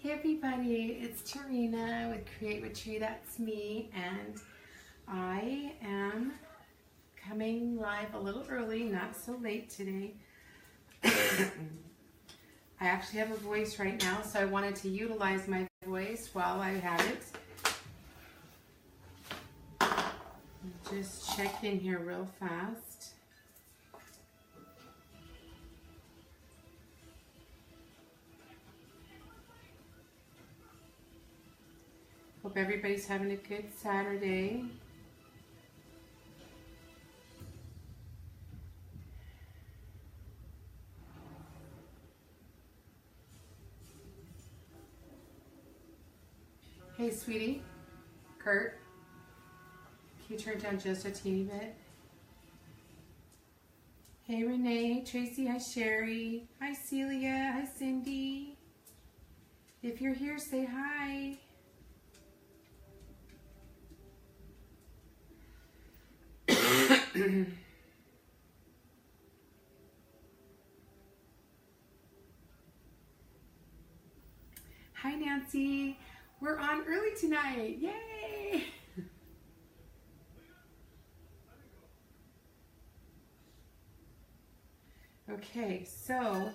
Hey everybody, it's Tarina with Create with Tree, that's me, and I am coming live a little early, not so late today. I actually have a voice right now, so I wanted to utilize my voice while I have it. Just check in here real fast. Hope everybody's having a good Saturday. Hey, sweetie. Kurt, can you turn it down just a teeny bit? Hey, Renee, Tracy, hi, Sherry. Hi, Celia. Hi, Cindy. If you're here, say hi. Hi, Nancy. We're on early tonight. Yay! Okay, so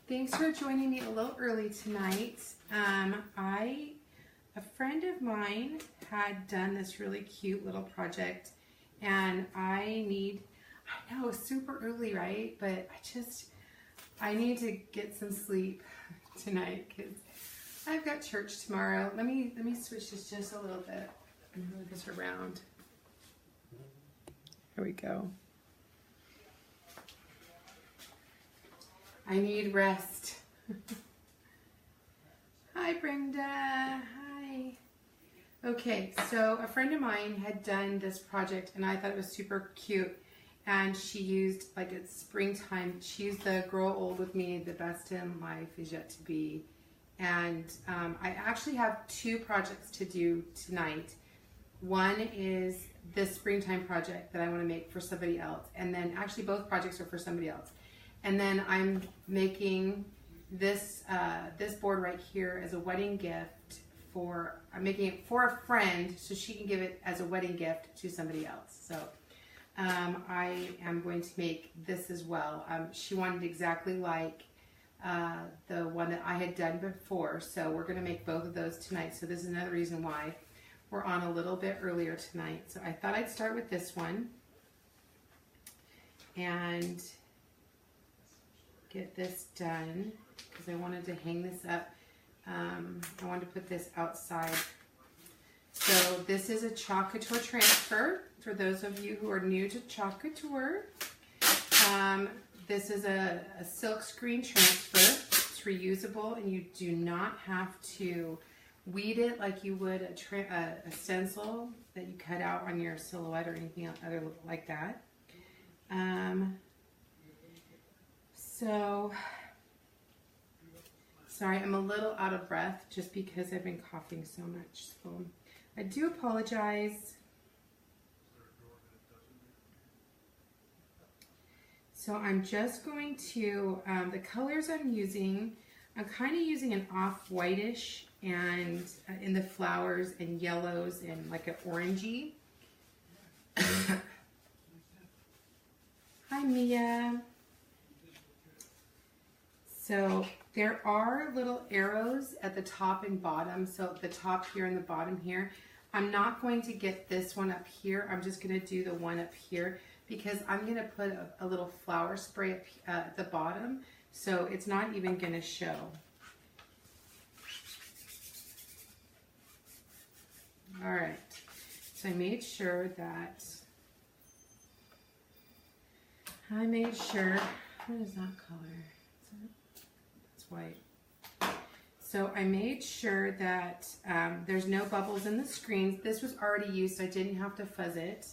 thanks for joining me a little early tonight. A friend of mine had done this really cute little project, and I know it's super early, right? But I need to get some sleep tonight because I've got church tomorrow. Let me switch this just a little bit and move this around. There we go. I need rest. Hi, Brenda. Hi. Okay, so a friend of mine had done this project, and I thought it was super cute. And she used, like, it's springtime. She used the Grow Old With Me, the best in life is yet to be. And I actually have two projects to do tonight. One is this springtime project that I want to make for somebody else. And then actually both projects are for somebody else. And then I'm making this board right here as a wedding gift I'm making it for a friend so she can give it as a wedding gift to somebody else. So I am going to make this as well. She wanted exactly like the one that I had done before, so we're going to make both of those tonight. So this is another reason why we're on a little bit earlier tonight. So I thought I'd start with this one and get this done because I wanted to hang this up. I wanted to put this outside. So this is a Chalk Couture transfer for those of you who are new to Chalk Couture. This is a silk screen transfer. It's reusable, and you do not have to weed it like you would a stencil that you cut out on your silhouette or anything other like that. So, sorry, I'm a little out of breath just because I've been coughing so much. So I do apologize. So I'm just going to, the colors I'm kind of using an off-whitish and in the flowers and yellows and like an orangey. Hi, Mia. So there are little arrows at the top and bottom. So the top here and the bottom here. I'm not going to get this one up here. I'm just going to do the one up here, because I'm going to put a little flower spray up at the bottom, so it's not even going to show. All right, so I made sure that, what is that color? It's white. So I made sure that there's no bubbles in the screens. This was already used, so I didn't have to fuzz it.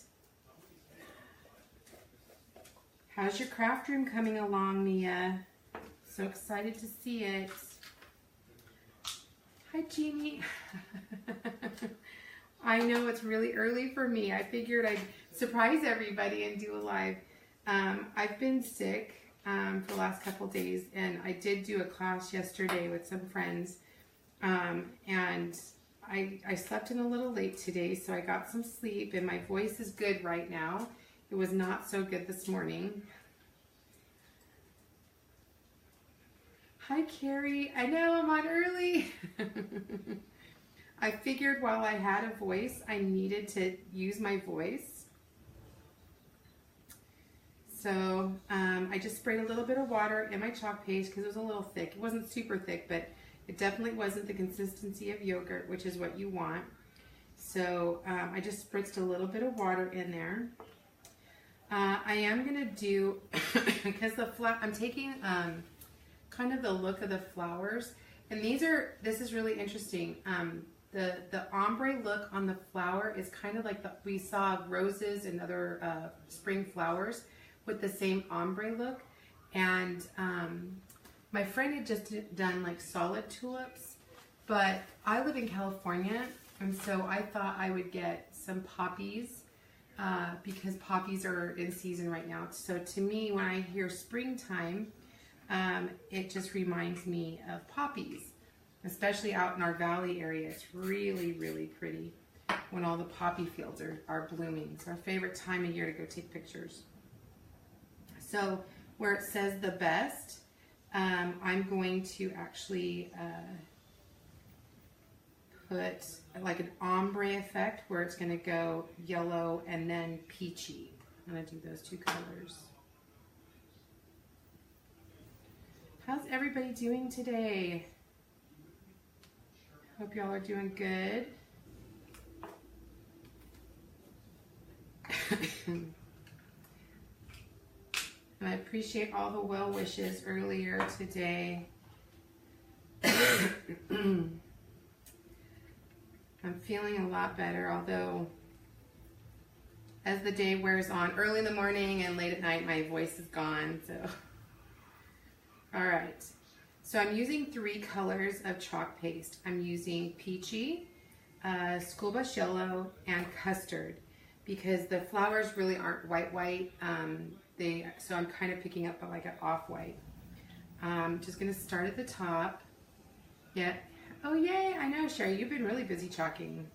How's your craft room coming along, Mia? So excited to see it. Hi, Jeannie. I know it's really early for me. I figured I'd surprise everybody and do a live. I've been sick for the last couple days, and I did do a class yesterday with some friends And I slept in a little late today, so I got some sleep, and my voice is good right now. It was not so good this morning. Hi, Carrie. I know I'm on early. I figured while I had a voice, I needed to use my voice. So I just sprayed a little bit of water in my chalk paste because it was a little thick. It wasn't super thick, but it definitely wasn't the consistency of yogurt, which is what you want. So I just spritzed a little bit of water in there. I am going to do, because I'm taking kind of the look of the flowers. And this is really interesting. The ombre look on the flower is kind of like we saw roses and other spring flowers with the same ombre look. And my friend had just done like solid tulips, but I live in California, and so I thought I would get some poppies because poppies are in season right now. So to me, when I hear springtime, it just reminds me of poppies, especially out in our valley area. It's really, really pretty when all the poppy fields are blooming. It's our favorite time of year to go take pictures. So where it says the best, I'm going to actually put like an ombre effect where it's going to go yellow and then peachy. I'm going to do those two colors. How's everybody doing today? Hope y'all are doing good. And I appreciate all the well wishes earlier today. I'm feeling a lot better, although as the day wears on, early in the morning and late at night, my voice is gone. So, all right. So I'm using 3 colors of chalk paste. I'm using peachy, school bus yellow, and custard, because the flowers really aren't white. So I'm kind of picking up like an off-white. Just gonna start at the top. Yeah. Oh yay! I know, Sherry, you've been really busy chalking.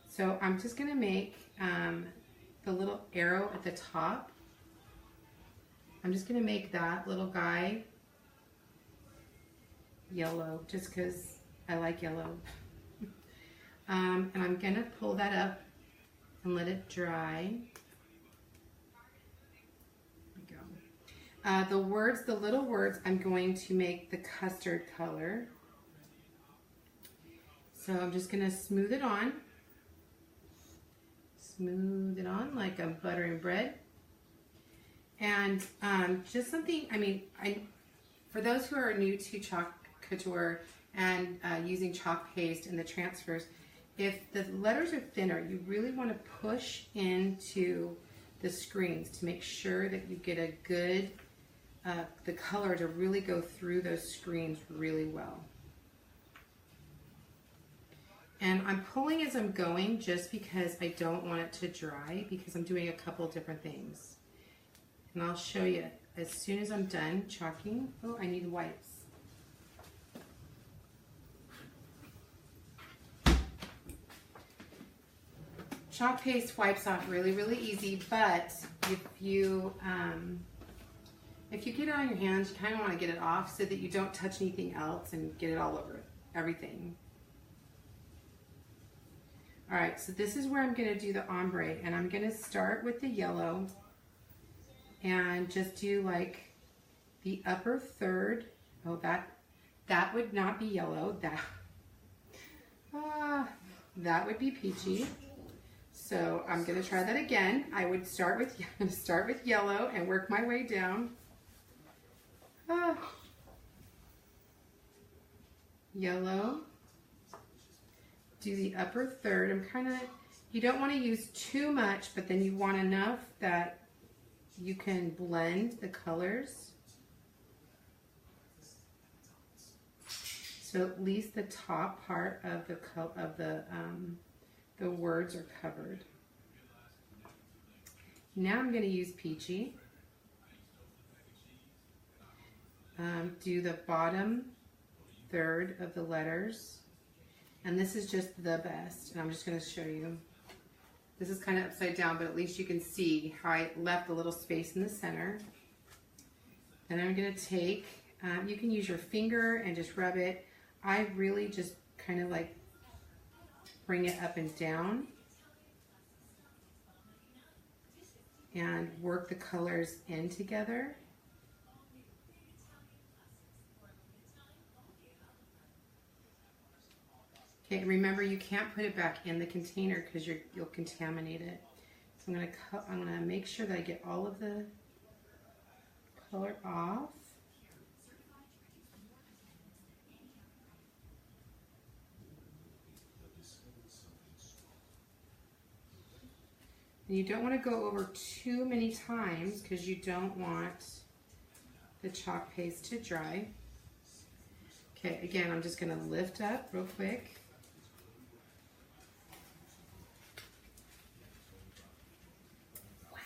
So I'm just gonna make the little arrow at the top. I'm just gonna make that little guy yellow, just because I like yellow. And I'm gonna pull that up and let it dry. The little words, I'm going to make the custard color. So I'm just going to smooth it on. Smooth it on like I'm buttering bread. And just something, for those who are new to Chalk Couture and using chalk paste and the transfers, if the letters are thinner, you really want to push into the screens to make sure that you get a good the color to really go through those screens really well. And I'm pulling as I'm going just because I don't want it to dry, because I'm doing a couple different things. And I'll show you as soon as I'm done chalking. Oh, I need wipes. Chalk paste wipes off really, really easy, but if you get it on your hands, you kind of want to get it off so that you don't touch anything else and get it all over everything. All right, so this is where I'm going to do the ombre, and I'm going to start with the yellow and just do like the upper third. Oh, that would not be yellow. That would be peachy. So I'm going to try that again. I would start with yellow and work my way down. Yellow. Do the upper third. You don't want to use too much, but then you want enough that you can blend the colors. So at least the top part of the words are covered. Now I'm going to use peachy. Do the bottom 1/3 of the letters. And this is just the best. And I'm just going to show you. This is kind of upside down, but at least you can see how I left a little space in the center. And I'm going to take, you can use your finger and just rub it. I really just kind of like bring it up and down and work the colors in together. Okay, remember you can't put it back in the container because you'll contaminate it. So I'm gonna make sure that I get all of the color off. And you don't want to go over too many times because you don't want the chalk paste to dry. Okay, again, I'm just going to lift up real quick. Wow,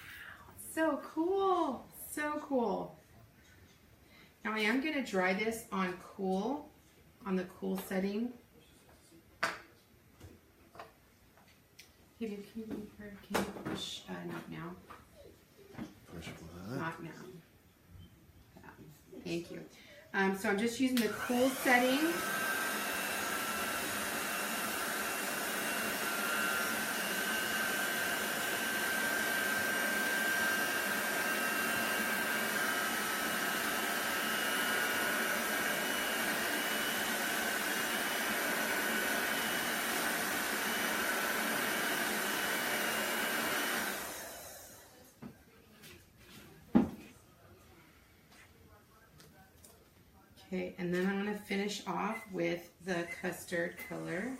so cool, so cool. Now I am going to dry this on cool, on the cool setting. Can you push, not now. Push what? Not now. Thank you. So I'm just using the cool setting. Okay, and then I'm going to finish off with the custard color.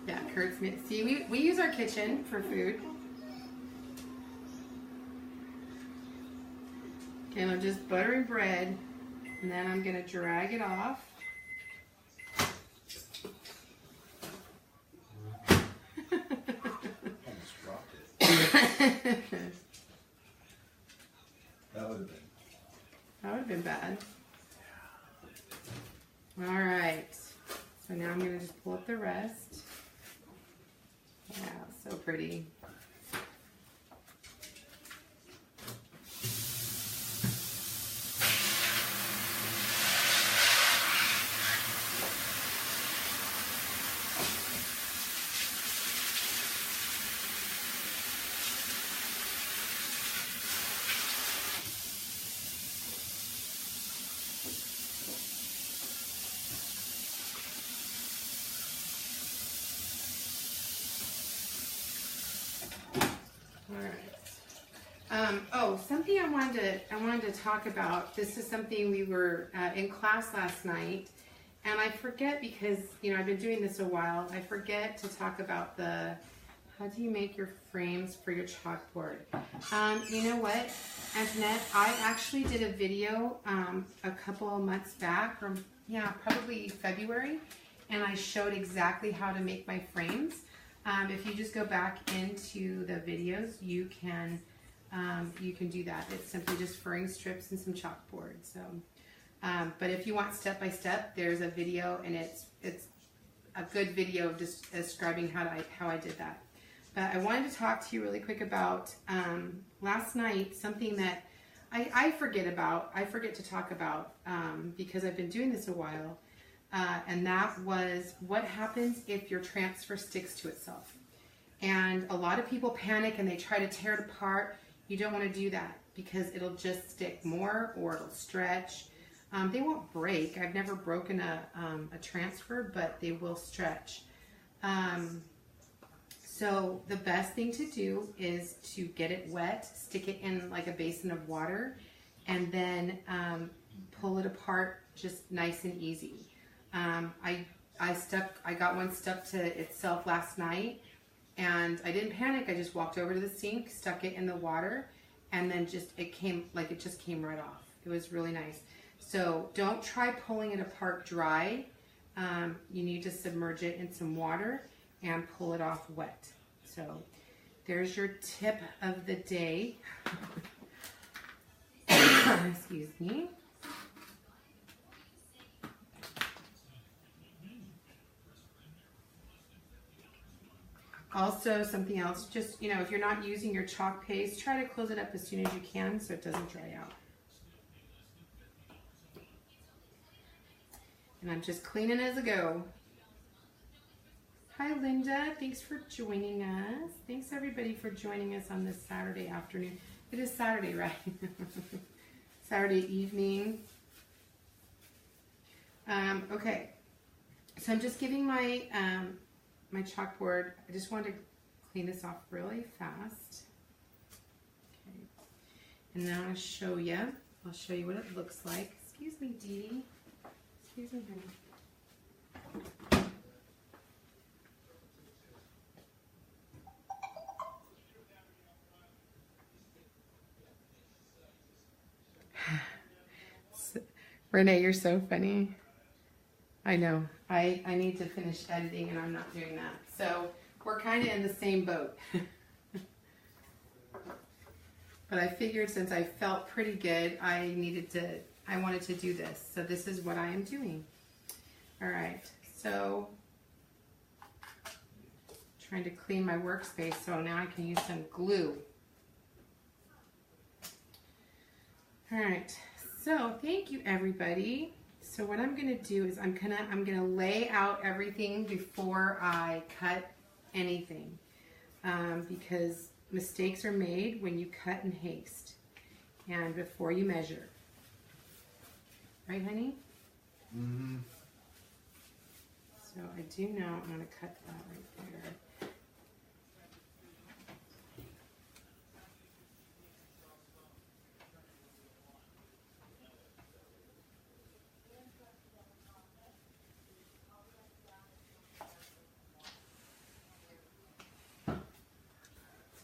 Yeah, Kurt's, see, we use our kitchen for food. Okay, I'm just buttering bread, and then I'm going to drag it off. Almost dropped it. That would have been bad. All right. So now I'm going to just pull up the rest. Wow, so pretty. Oh, something I wanted to talk about. This is something we were in class last night, and I forget because I've been doing this a while. I forget to talk about how do you make your frames for your chalkboard. You know what, Antoinette? I actually did a video a couple of months back, or probably February, and I showed exactly how to make my frames. If you just go back into the videos, you can do that. It's simply just furring strips and some chalkboard. So, but if you want step by step, there's a video, and it's a good video of just describing how I did that. But I wanted to talk to you really quick about last night, something that I forget about. I forget to talk about because I've been doing this a while, and that was what happens if your transfer sticks to itself. And a lot of people panic and they try to tear it apart. You don't want to do that because it'll just stick more or it'll stretch. They won't break. I've never broken a transfer, but they will stretch. So the best thing to do is to get it wet, stick it in like a basin of water, and then pull it apart just nice and easy. I got one stuck to itself last night, and I didn't panic. I just walked over to the sink, stuck it in the water, and then it just came right off. It was really nice. So don't try pulling it apart dry. You need to submerge it in some water and pull it off wet. So there's your tip of the day. Excuse me. Also, something else, just, you know, if you're not using your chalk paste, try to close it up as soon as you can so it doesn't dry out. And I'm just cleaning as I go. Hi, Linda. Thanks for joining us. Thanks, everybody, for joining us on this Saturday afternoon. It is Saturday, right? Saturday evening. Okay. So I'm just giving my my chalkboard. I just want to clean this off really fast. Okay. And now I'll show you what it looks like. Excuse me, Dee Dee. Excuse me, honey. Renee, you're so funny. I know. I need to finish editing and I'm not doing that. So we're kind of in the same boat. But I figured since I felt pretty good, I wanted to do this. So this is what I am doing. All right. So trying to clean my workspace so now I can use some glue. All right. So thank you, everybody. So what I'm gonna do is I'm gonna lay out everything before I cut anything, because mistakes are made when you cut in haste and before you measure. Right, honey? Mm-hmm. So I do know I'm gonna cut that right there.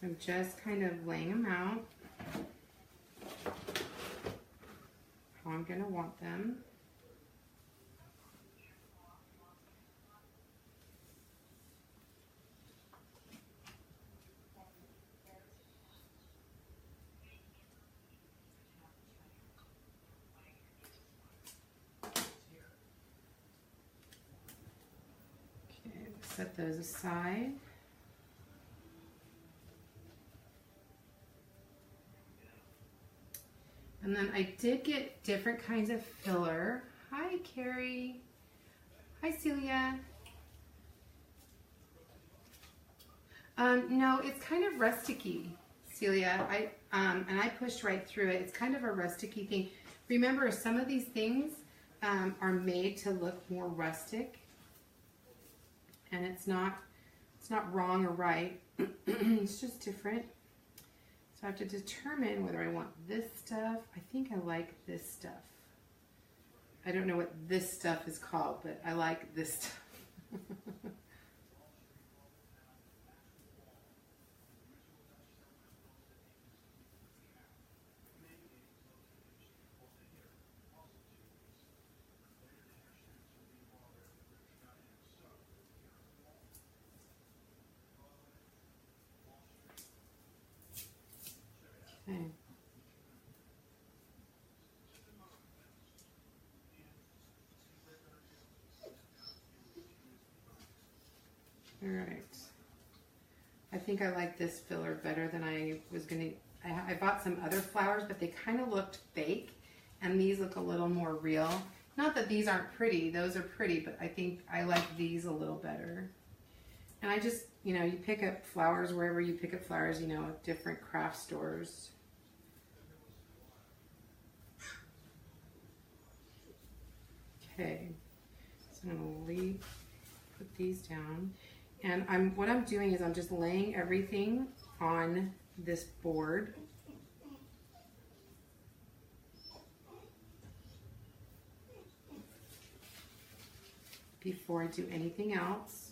So I'm just kind of laying them out how I'm going to want them. Okay, set those aside. And then I did get different kinds of filler. Hi, Carrie. Hi, Celia. No, it's kind of rusticy, Celia. And I pushed right through it. It's kind of a rusticy thing. Remember, some of these things are made to look more rustic, and it's not wrong or right. It's just different. So I have to determine whether I want this stuff. I think I like this stuff. I don't know what this stuff is called, but I like this stuff. Okay. All right. I think I like this filler better than I was going to. I bought some other flowers, but they kind of looked fake, and these look a little more real. Not that these aren't pretty. Those are pretty, but I think I like these a little better. And I just, you know, you pick up flowers wherever you pick up flowers, you know, at different craft stores. Okay, so I'm going to put these down. And what I'm doing is I'm just laying everything on this board. Before I do anything else.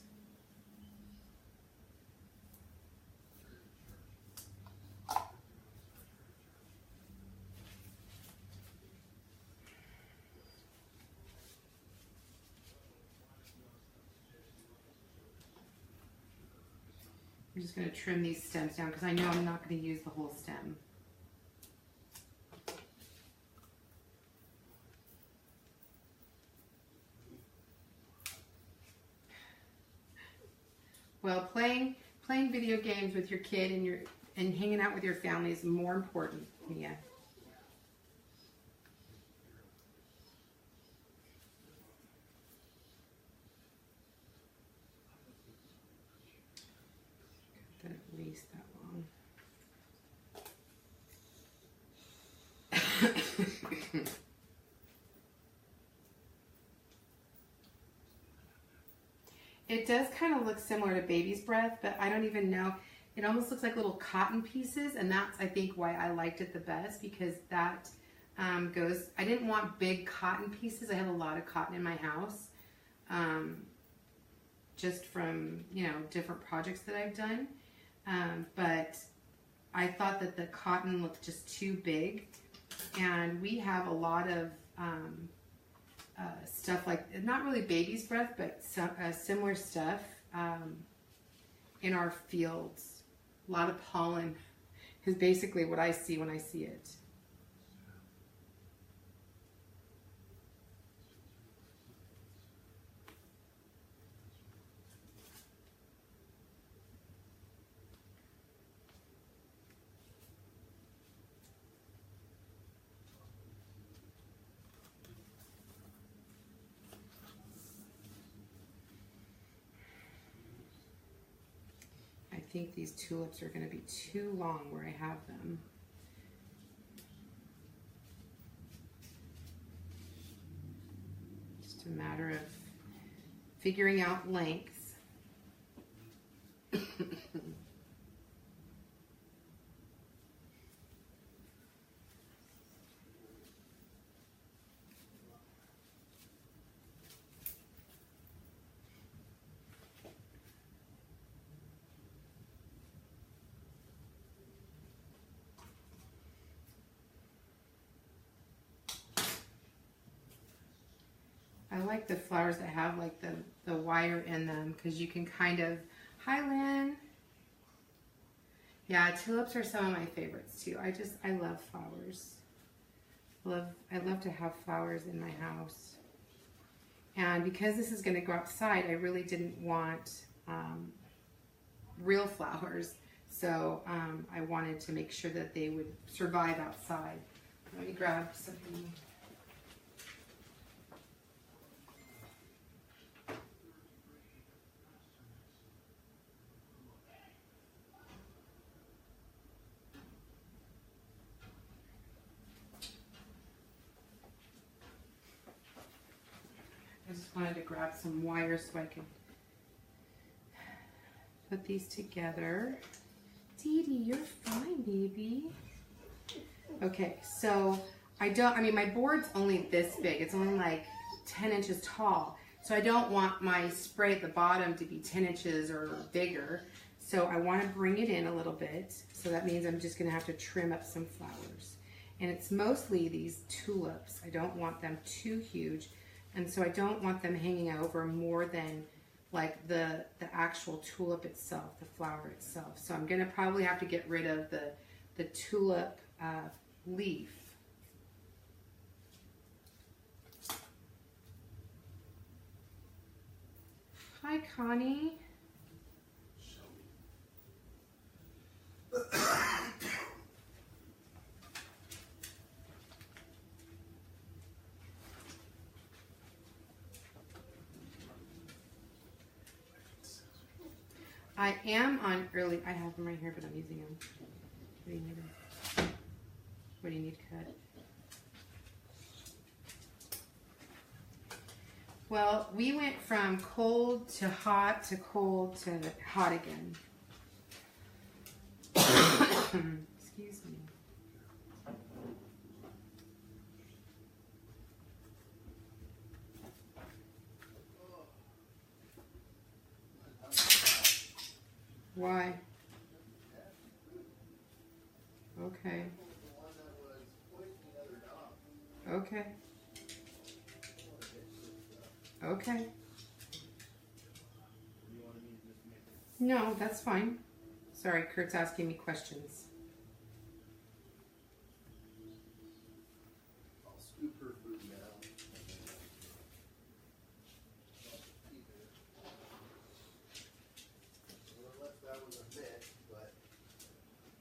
I'm just going to trim these stems down because I know I'm not going to use the whole stem. Well, playing video games with your kid and hanging out with your family is more important, Mia. At least that long. It does kind of look similar to baby's breath, but I don't even know. It almost looks like little cotton pieces, and that's, I think, why I liked it the best, because that goes, I didn't want big cotton pieces. I have a lot of cotton in my house, just from, you know, different projects that I've done. But I thought that the cotton looked just too big, and we have a lot of stuff like, not really baby's breath, but some, similar stuff in our fields. A lot of pollen is basically what I see when I see it. I think these tulips are going to be too long where I have them. Just a matter of figuring out lengths. I like the flowers that have like the wire in them, because you can kind of, hi Lynn. Yeah, tulips are some of my favorites too. I love flowers. I love to have flowers in my house. And because this is going to go outside, I really didn't want real flowers. So I wanted to make sure that they would survive outside. Let me grab something. I just wanted to grab some wire so I could put these together. Dee Dee, you're fine, baby. Okay, so I mean, my board's only this big. It's only like 10 inches tall. So I don't want my spray at the bottom to be 10 inches or bigger. So I want to bring it in a little bit. So that means I'm just going to have to trim up some flowers. And it's mostly these tulips. I don't want them too huge. And so I don't want them hanging over more than like the actual tulip itself, the flower itself. So I'm going to probably have to get rid of the tulip leaf. Hi, Connie. I am on early. I have them right here, but I'm using them. What do you need cut? Well, we went from cold to cold to hot again. Excuse me. Why? Okay. Okay. Okay. No, that's fine. Sorry, Kurt's asking me questions. I'll scoop her food now.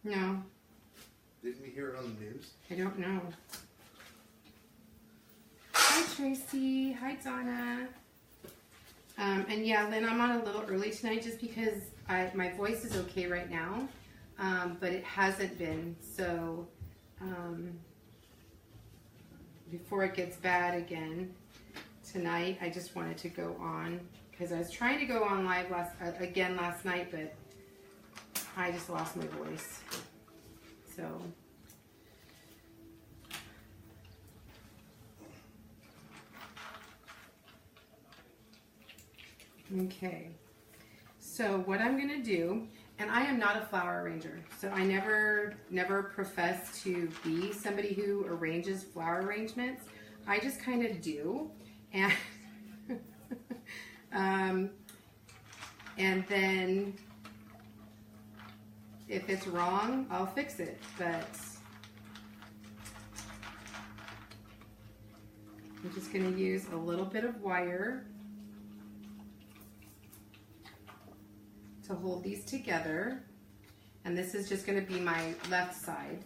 No. Didn't we hear it on the news? I don't know. Hi, Tracy. Hi, Donna. And yeah, Lynn, I'm on a little early tonight just because my voice is okay right now, but it hasn't been. So before it gets bad again tonight, I just wanted to go on because I was trying to go on live last night, but I just lost my voice. So. Okay, so what I'm going to do, and I am not a flower arranger, so I never profess to be somebody who arranges flower arrangements. I just kind of do, and and then if it's wrong, I'll fix it, but I'm just going to use a little bit of wire to hold these together, and this is just going to be my left side.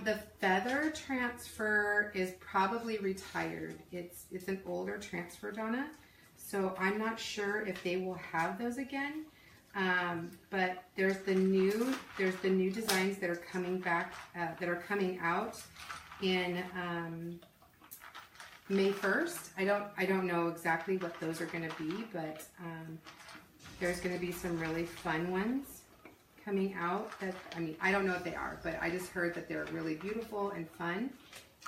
The feather transfer is probably retired. It's an older transfer, Donna, so I'm not sure if they will have those again. But there's the new designs that are coming back, that are coming out in May 1st. I don't know exactly what those are going to be, but there's going to be some really fun ones coming out that, I mean, I don't know what they are, but I just heard that they're really beautiful and fun.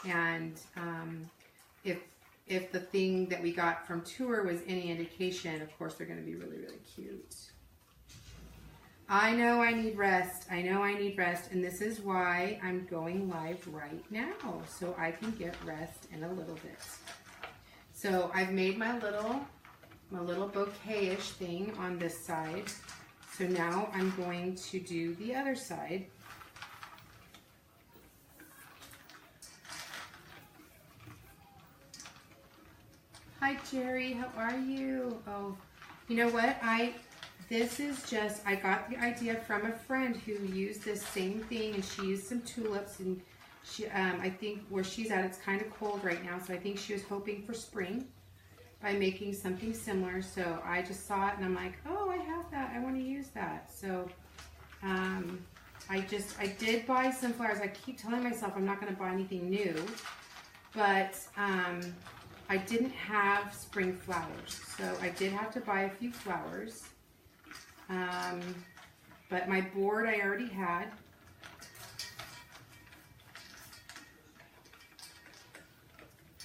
And if the thing that we got from tour was any indication, of course they're going to be really, really cute. I know I need rest. I know I need rest, and this is why I'm going live right now, so I can get rest in a little bit. So I've made my little bouquet-ish thing on this side. So now I'm going to do the other side. Hi Jerry, how are you? Oh, you know what? This is just, I got the idea from a friend who used this same thing, and she used some tulips, and she, I think where she's at, it's kind of cold right now, so I think she was hoping for spring by making something similar. So I just saw it and I'm like, oh, I have that, I want to use that. So I did buy some flowers. I keep telling myself I'm not going to buy anything new, but I didn't have spring flowers, so I did have to buy a few flowers. But my board I already had.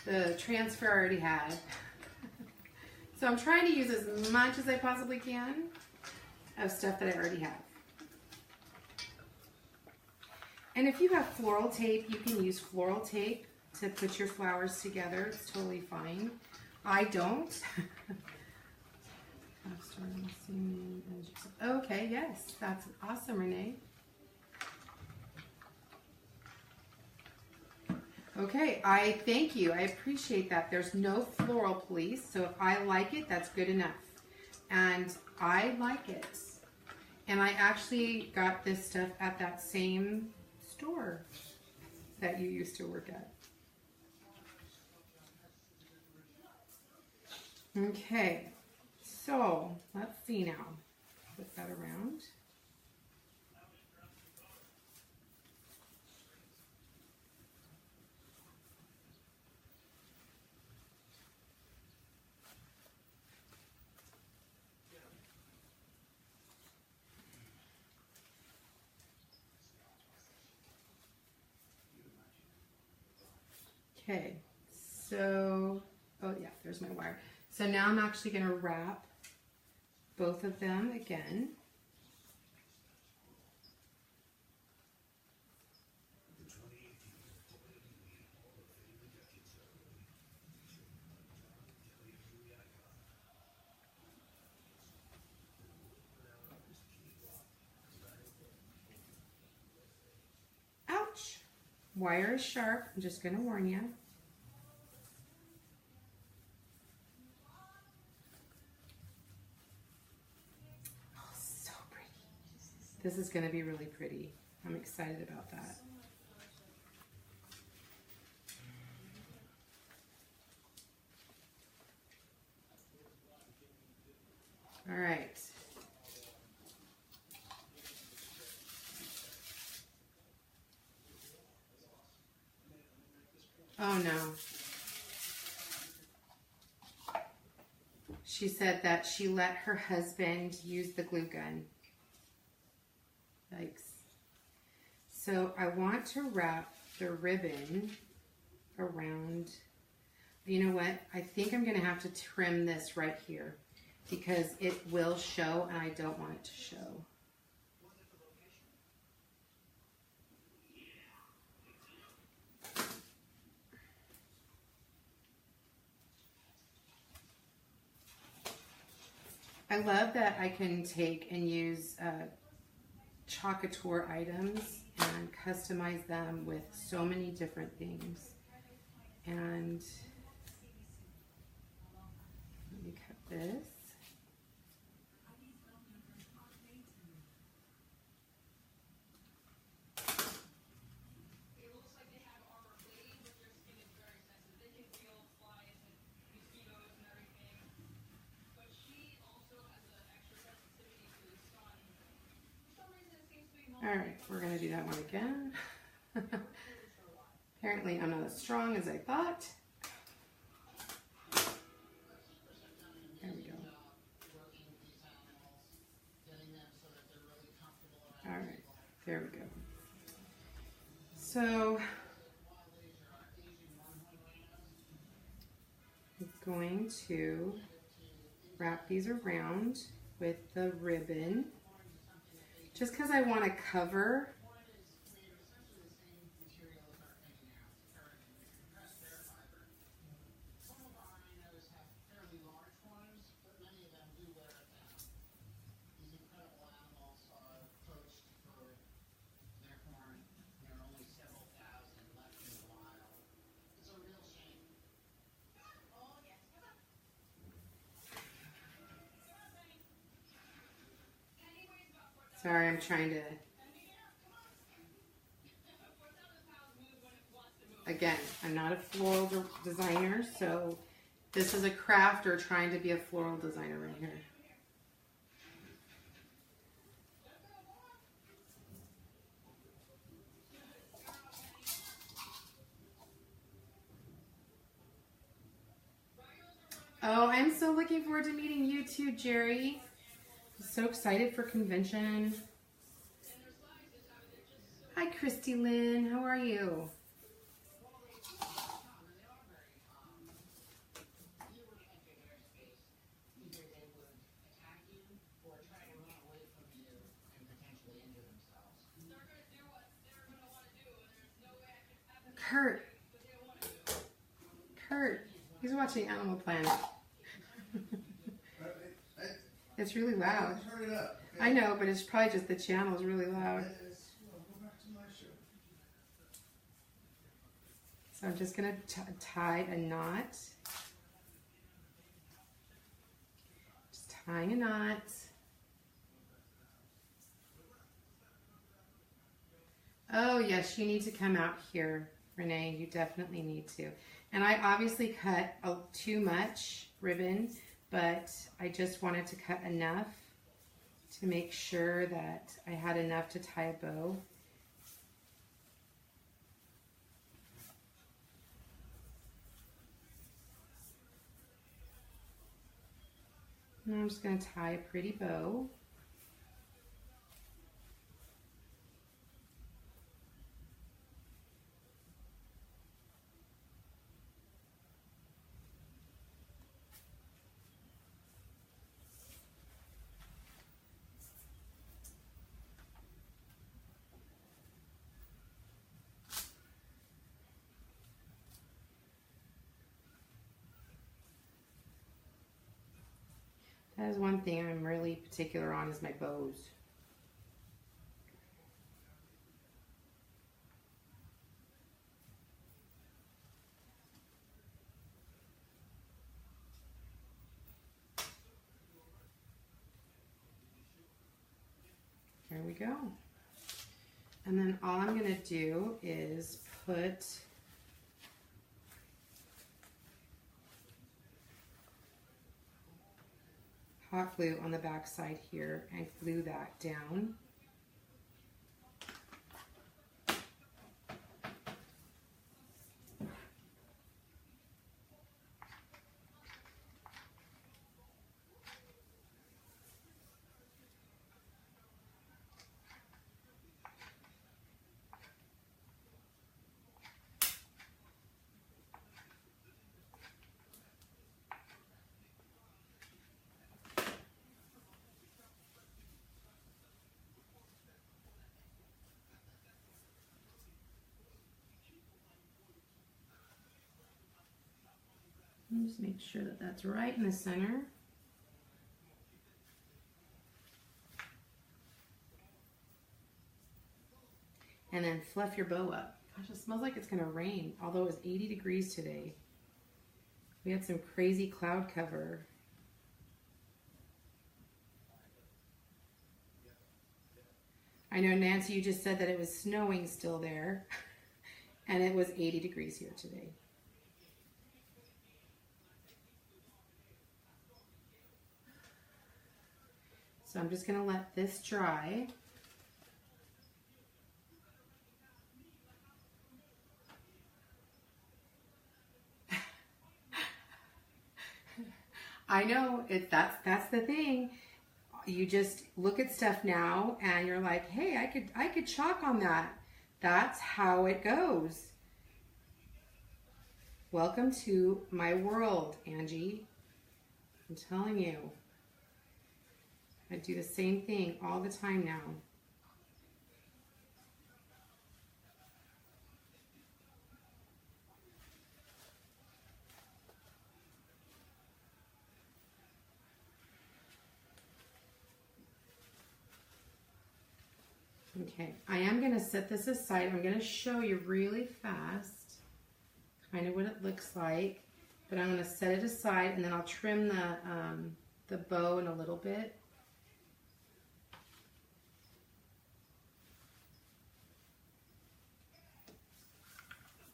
The transfer I already had. So I'm trying to use as much as I possibly can of stuff that I already have. And if you have floral tape, you can use floral tape to put your flowers together. It's totally fine. I don't. Okay, yes, that's awesome, Renee. Okay, I thank you. I appreciate that. There's no floral police, so if I like it, that's good enough. And I like it. And I actually got this stuff at that same store that you used to work at. Okay, so let's see now. Put that around. Okay, so, oh yeah, there's my wire. So now I'm actually going to wrap both of them again. Ouch! Wire is sharp. I'm just going to warn you. This is going to be really pretty. I'm excited about that. All right. Oh no. She said that she let her husband use the glue gun. Yikes. So I want to wrap the ribbon around. You know what? I think I'm going to have to trim this right here because it will show and I don't want it to show. I love that I can take and use Chalk Couture items and customize them with so many different things. And let me cut this. All right, we're going to do that one again. Apparently I'm not as strong as I thought. There we go. All right, there we go. So I'm going to wrap these around with the ribbon. Just because I want to cover. Sorry, I'm trying to, again, I'm not a floral designer, so this is a craft or trying to be a floral designer right here. Oh, I'm so looking forward to meeting you too, Jerry. I'm so excited for convention. Hi, Christy Lynn. How are you? Kurt. He's watching Animal Planet. It's really loud. Turn it up. Okay? I know, but it's probably just the channel is really loud. Go back to my show. So I'm just going to tie a knot. Just tying a knot. Oh, yes, you need to come out here, Renee. You definitely need to. And I obviously cut too much ribbon, but I just wanted to cut enough to make sure that I had enough to tie a bow. And I'm just going to tie a pretty bow. That is one thing I'm really particular on is my bows. There we we go. And then all I'm going to do is put hot glue on the back side here and glue that down. Just make sure that that's right in the center. And then fluff your bow up. Gosh, it smells like it's gonna rain, although it's 80 degrees today. We had some crazy cloud cover. I know, Nancy, you just said that it was snowing still there, and it was 80 degrees here today. So I'm just gonna let this dry. I know, that's the thing. You just look at stuff now and you're like, hey, I could chalk on that. That's how it goes. Welcome to my world, Angie. I'm telling you. I do the same thing all the time now. Okay, I am going to set this aside. I'm going to show you really fast kind of what it looks like, but I'm going to set it aside and then I'll trim the bow in a little bit.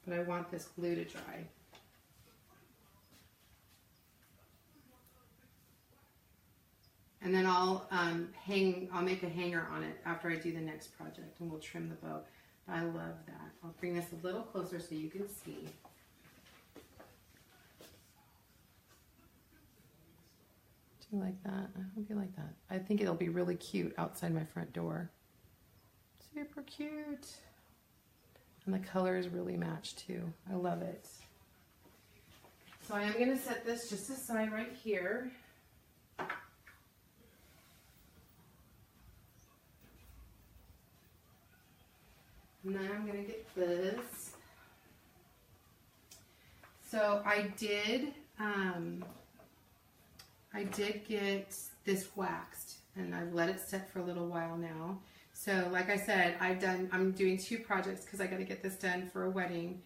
But I want this glue to dry. And then I'll make a hanger on it after I do the next project, and we'll trim the bow. I love that. I'll bring this a little closer so you can see. Do you like that? I hope you like that. I think it'll be really cute outside my front door. Super cute. And the colors really match too. I love it. So I am going to set this just aside right here. And then I'm going to get this. So I did get this waxed, and I've let it set for a little while now. So like I said, I'm doing 2 projects because I got to get this done for a wedding,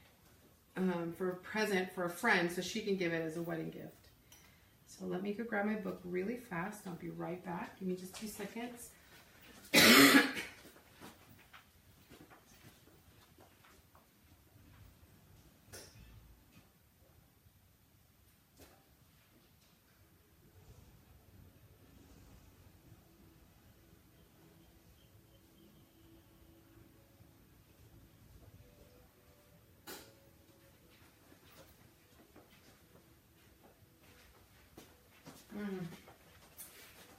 for a present for a friend so she can give it as a wedding gift. So let me go grab my book really fast. I'll be right back. Give me just 2 seconds.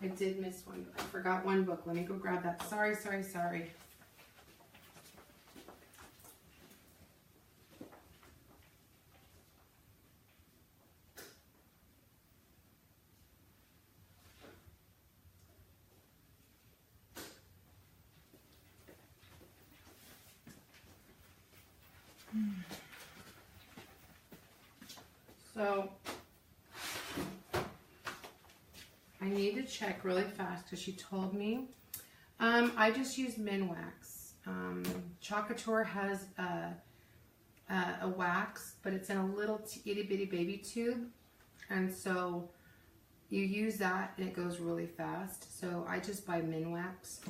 I did miss one. I forgot one book. Let me go grab that. Sorry. So I need to check really fast because she told me. I just use Minwax. Chalk Couture has a wax, but it's in a little itty bitty baby tube, and so you use that and it goes really fast. So I just buy Minwax.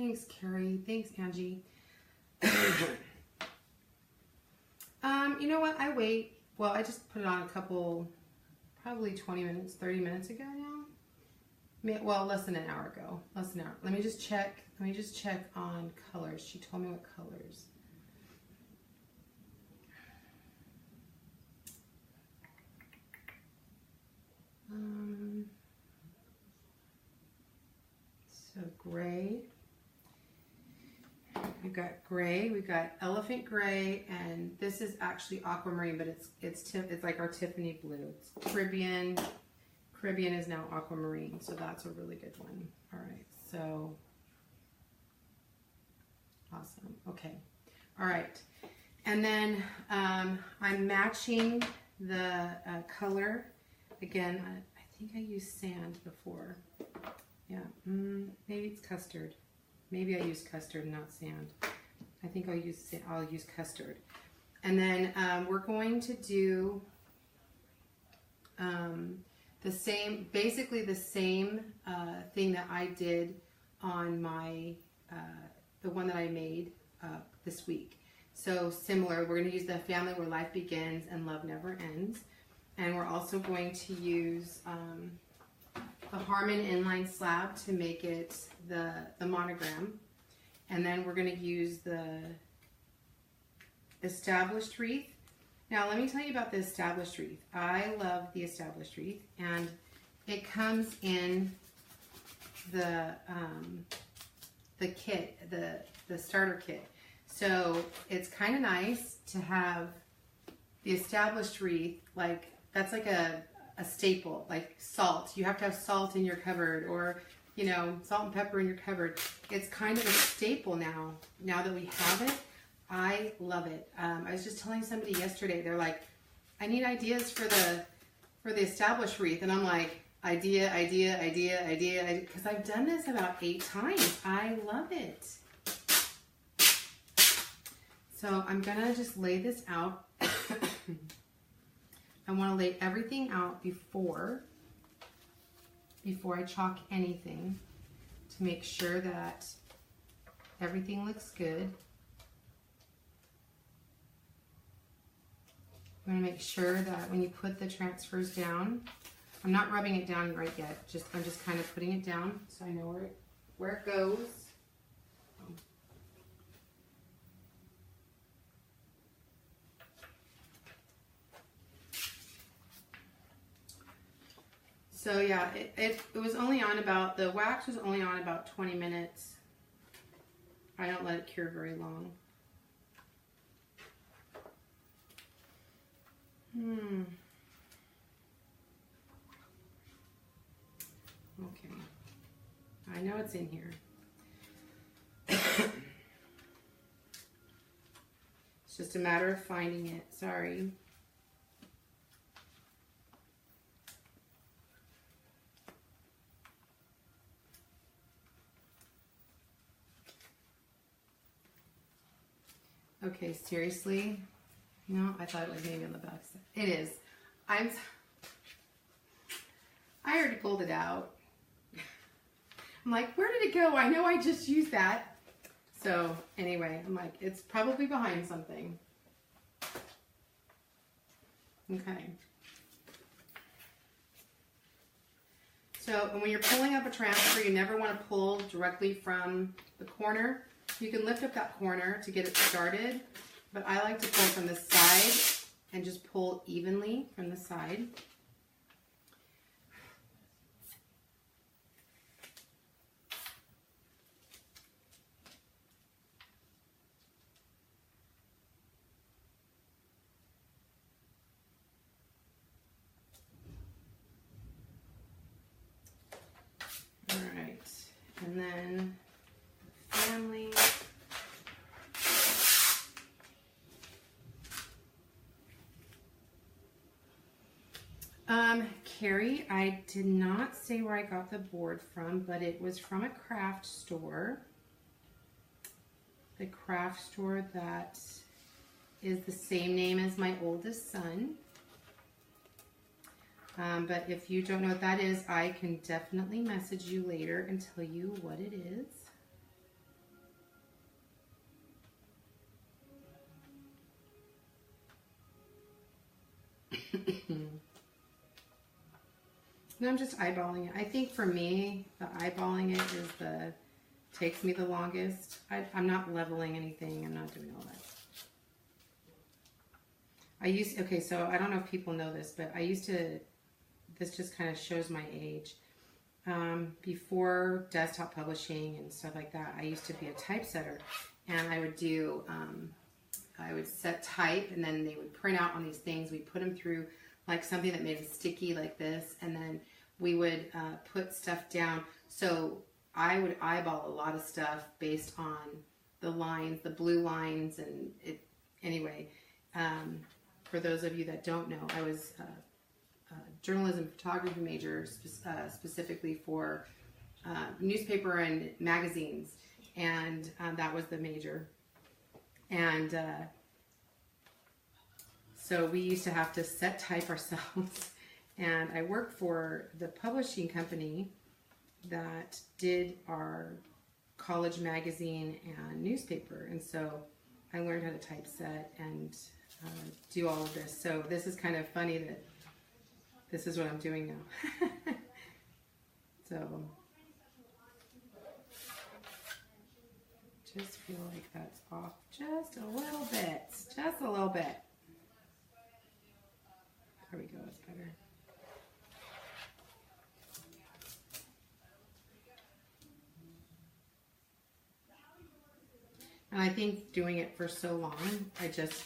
Thanks, Carrie. Thanks, Angie. You know what? I wait. Well, I just put it on a couple, probably 20 minutes, 30 minutes ago now. Well, less than an hour ago. Less than an hour. Let me just check. Let me just check on colors. She told me what colors. So gray. We've got gray. We've got elephant gray, and this is actually aquamarine, but it's like our Tiffany blue. It's Caribbean. Caribbean is now aquamarine, so that's a really good one. All right, so awesome. Okay, all right, and then I'm matching the color again. I think I used sand before. Yeah, maybe it's custard. Maybe I used custard, not sand. I think I'll use custard. And then we're going to do basically the same thing that I did on my the one that I made this week. So similar, we're going to use the family where life begins and love never ends. And we're also going to use the Harmon inline slab to make it the monogram. And then we're going to use the established wreath. Now let me tell you about the established wreath. I love the established wreath, and it comes in the kit, the starter kit. So it's kind of nice to have the established wreath. Like that's like a staple, like salt. You have to have salt in your cupboard, or you know, salt and pepper in your cupboard. It's kind of a staple now that we have it. I love it. I was just telling somebody yesterday, they're like, I need ideas for the established wreath. And I'm like, idea, because I've done this about 8 times. I love it. So I'm gonna just lay this out. I wanna lay everything out before I chalk anything to make sure that everything looks good. I'm going to make sure that when you put the transfers down, I'm not rubbing it down right yet. I'm just kind of putting it down so I know where it goes. So yeah, it was only on about, the wax was only on about 20 minutes. I don't let it cure very long. Okay. I know it's in here. It's just a matter of finding it. Sorry. Okay, seriously? No, I thought it was maybe on the back side. It is. I already pulled it out. I'm like, where did it go? I know I just used that. So anyway, I'm like, it's probably behind something. Okay. So when you're pulling up a transfer, you never want to pull directly from the corner. You can lift up that corner to get it started, but I like to pull from the side and just pull evenly from the side. All right, and then family. Carrie, I did not say where I got the board from, but it was from a craft store. The craft store that is the same name as my oldest son. But if you don't know what that is, I can definitely message you later and tell you what it is. And I'm just eyeballing it. I think for me, the eyeballing it is takes me the longest. I'm not leveling anything. I'm not doing all that. Okay, so I don't know if people know this, but this just kind of shows my age. Before desktop publishing and stuff like that, I used to be a typesetter, and I would set type, and then they would print out on these things. We'd put them through like something that made them sticky like this, and then we would put stuff down. So I would eyeball a lot of stuff based on the lines, the blue lines, and anyway, for those of you that don't know, I was a journalism photography major specifically for newspaper and magazines, and that was the major. And so we used to have to set type ourselves. And I worked for the publishing company that did our college magazine and newspaper. And so I learned how to typeset and do all of this. So this is kind of funny that this is what I'm doing now. So just feel like that's off just a little bit. Just a little bit. There we go, that's better. And I think doing it for so long, I just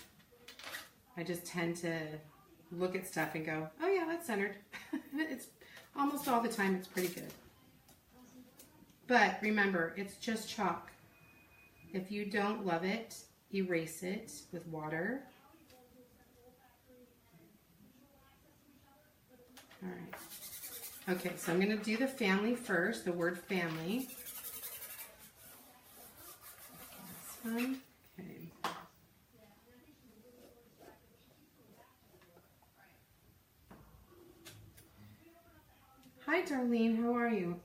tend to look at stuff and go, oh yeah, that's centered. It's almost all the time, it's pretty good. But remember, it's just chalk. If you don't love it, erase it with water. All right. Okay, so I'm going to do the family first, the word family. This one. Okay. Hi, Darlene. How are you?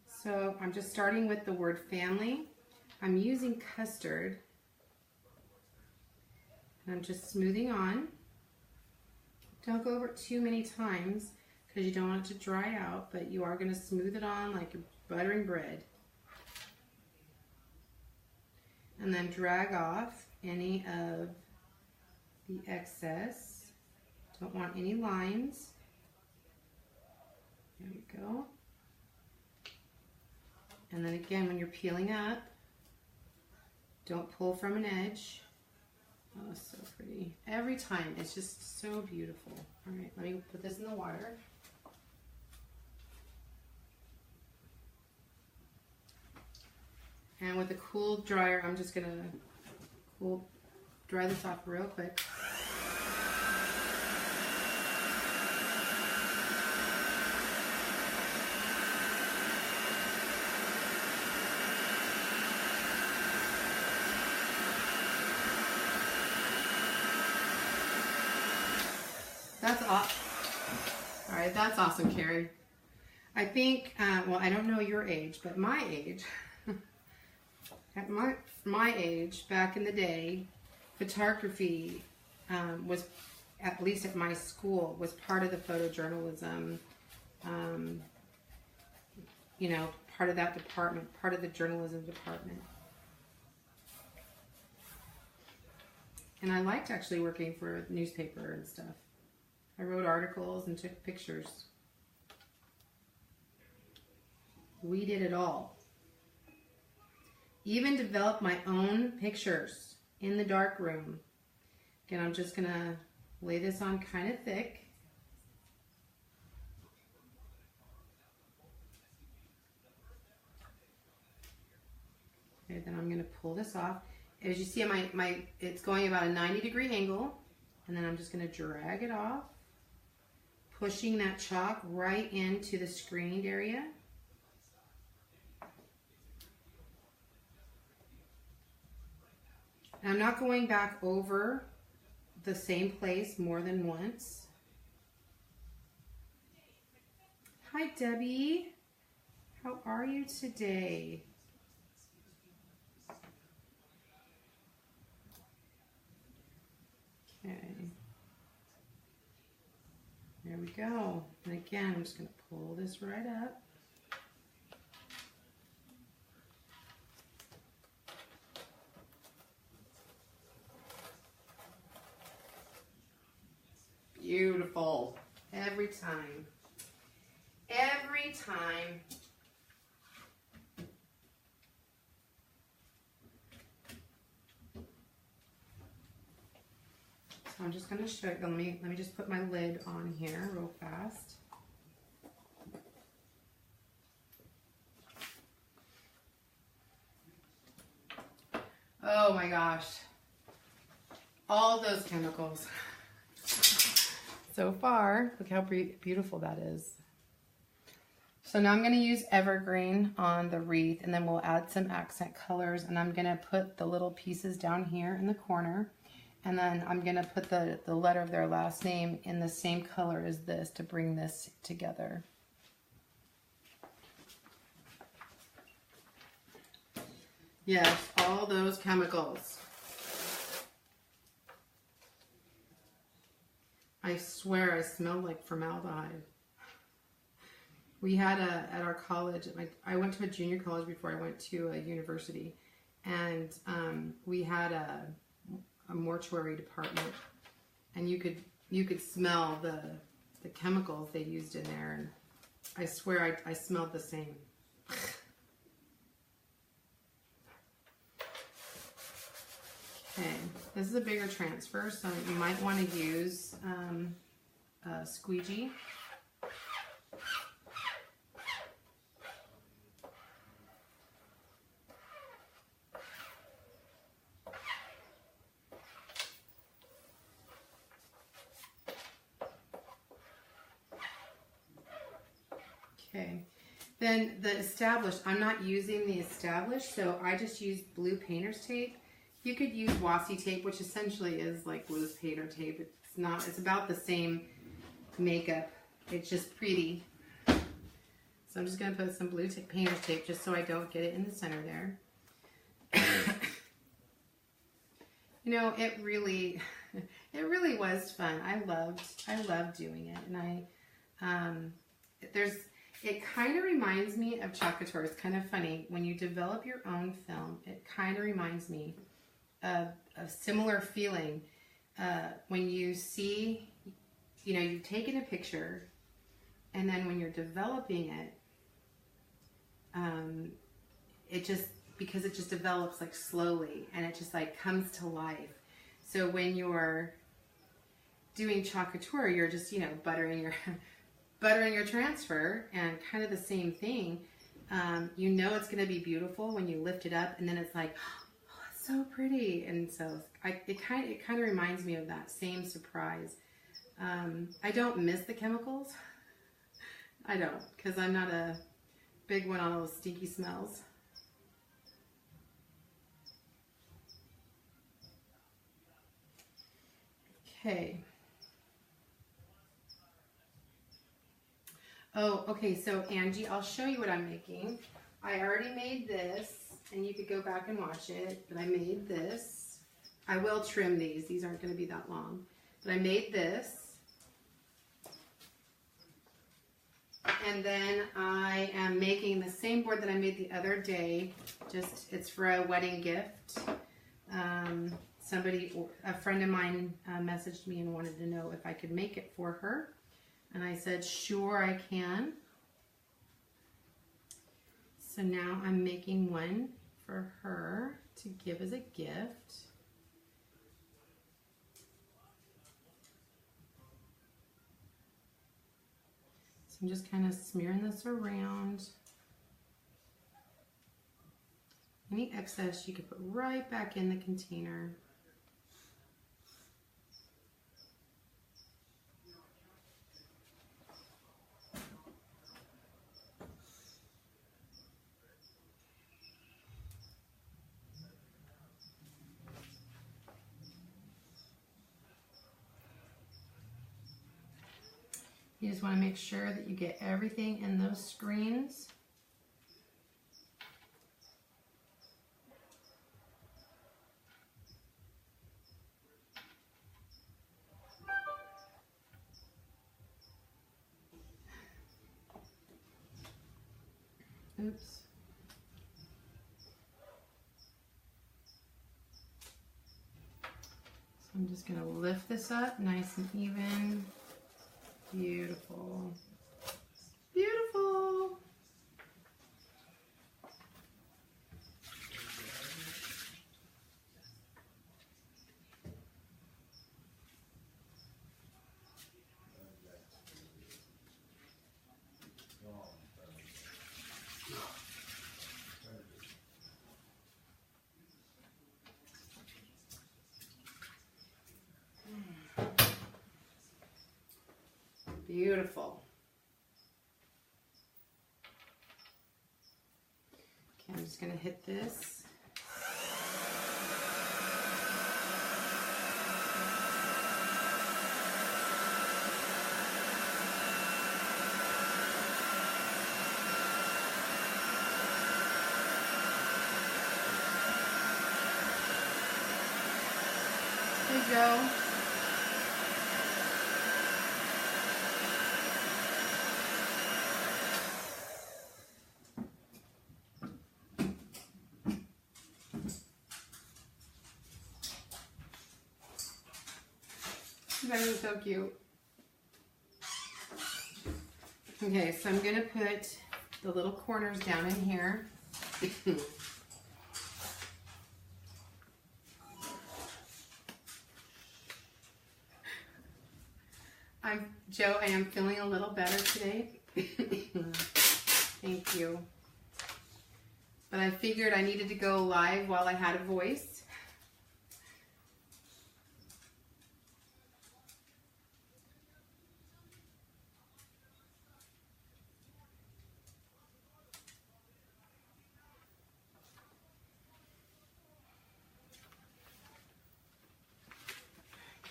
So I'm just starting with the word family. I'm using custard. And I'm just smoothing on. Don't go over it too many times because you don't want it to dry out, but you are going to smooth it on like you're buttering bread. And then drag off any of the excess. Don't want any lines. There we go. And then again, when you're peeling up, don't pull from an edge. Oh, so pretty. Every time, it's just so beautiful. All right, let me put this in the water. And with a cool dryer, I'm just gonna dry this off real quick. That's awesome. All right, that's awesome, Carrie. I think, well, I don't know your age, but my age, at my age, back in the day, photography was, at least at my school, was part of the photojournalism, you know, part of that department, part of the journalism department. And I liked actually working for a newspaper and stuff. I wrote articles and took pictures. We did it all. Even developed my own pictures in the dark room. Again, I'm just going to lay this on kind of thick. Okay, then I'm going to pull this off. As you see, it's going about a 90-degree angle. And then I'm just going to drag it off, pushing that chalk right into the screened area. And I'm not going back over the same place more than once. Hi, Debbie. How are you today? Okay. go. And again, I'm just going to pull this right up. Beautiful. Every time. Every time. So I'm just going to show you. Let me just put my lid on here real fast. Oh my gosh. All those chemicals. So far, look how beautiful that is. So now I'm going to use evergreen on the wreath, and then we'll add some accent colors, and I'm going to put the little pieces down here in the corner, and then I'm going to put the letter of their last name in the same color as this to bring this together. Yes, all those chemicals. I swear I smelled like formaldehyde. We had at our college, I went to a junior college before I went to a university, and we had a mortuary department, and you could smell the chemicals they used in there, and I swear I smelled the same. Okay, this is a bigger transfer, so you might want to use a squeegee. Okay, then the established, I'm not using the established, so I just used blue painter's tape. You could use washi tape, which essentially is like loose painter tape. It's not, it's about the same makeup. It's just pretty. So I'm just going to put some blue painter's tape just so I don't get it in the center there. You know, it really was fun. I loved doing it. And it kind of reminds me of Chalk Couture. It's kind of funny. When you develop your own film, it kind of reminds me of a similar feeling when you see, you know, you've taken a picture, and then when you're developing it, because it just develops like slowly, and it just like comes to life. So when you're doing Chalk Couture, you're just, you know, buttering your transfer, and kind of the same thing. You know it's going to be beautiful when you lift it up, and then it's like, so pretty. And so it kind of reminds me of that same surprise. I don't miss the chemicals. I don't, because I'm not a big one on those stinky smells. Okay. Oh, okay, so Angie, I'll show you what I'm making. I already made this, and you could go back and watch it, but I made this. I will trim these. These aren't going to be that long. But I made this. And then I am making the same board that I made the other day. Just, it's for a wedding gift. A friend of mine messaged me and wanted to know if I could make it for her. And I said, sure I can. So now I'm making one for her to give as a gift. So I'm just kind of smearing this around. Any excess you can put right back in the container. You just want to make sure that you get everything in those screens. Oops. So I'm just going to lift this up nice and even. Beautiful. Beautiful. Beautiful. Okay, I'm just going to hit this. There you go. That is so cute. Okay, so I'm going to put the little corners down in here. Joe, I am feeling a little better today. Thank you. But I figured I needed to go live while I had a voice.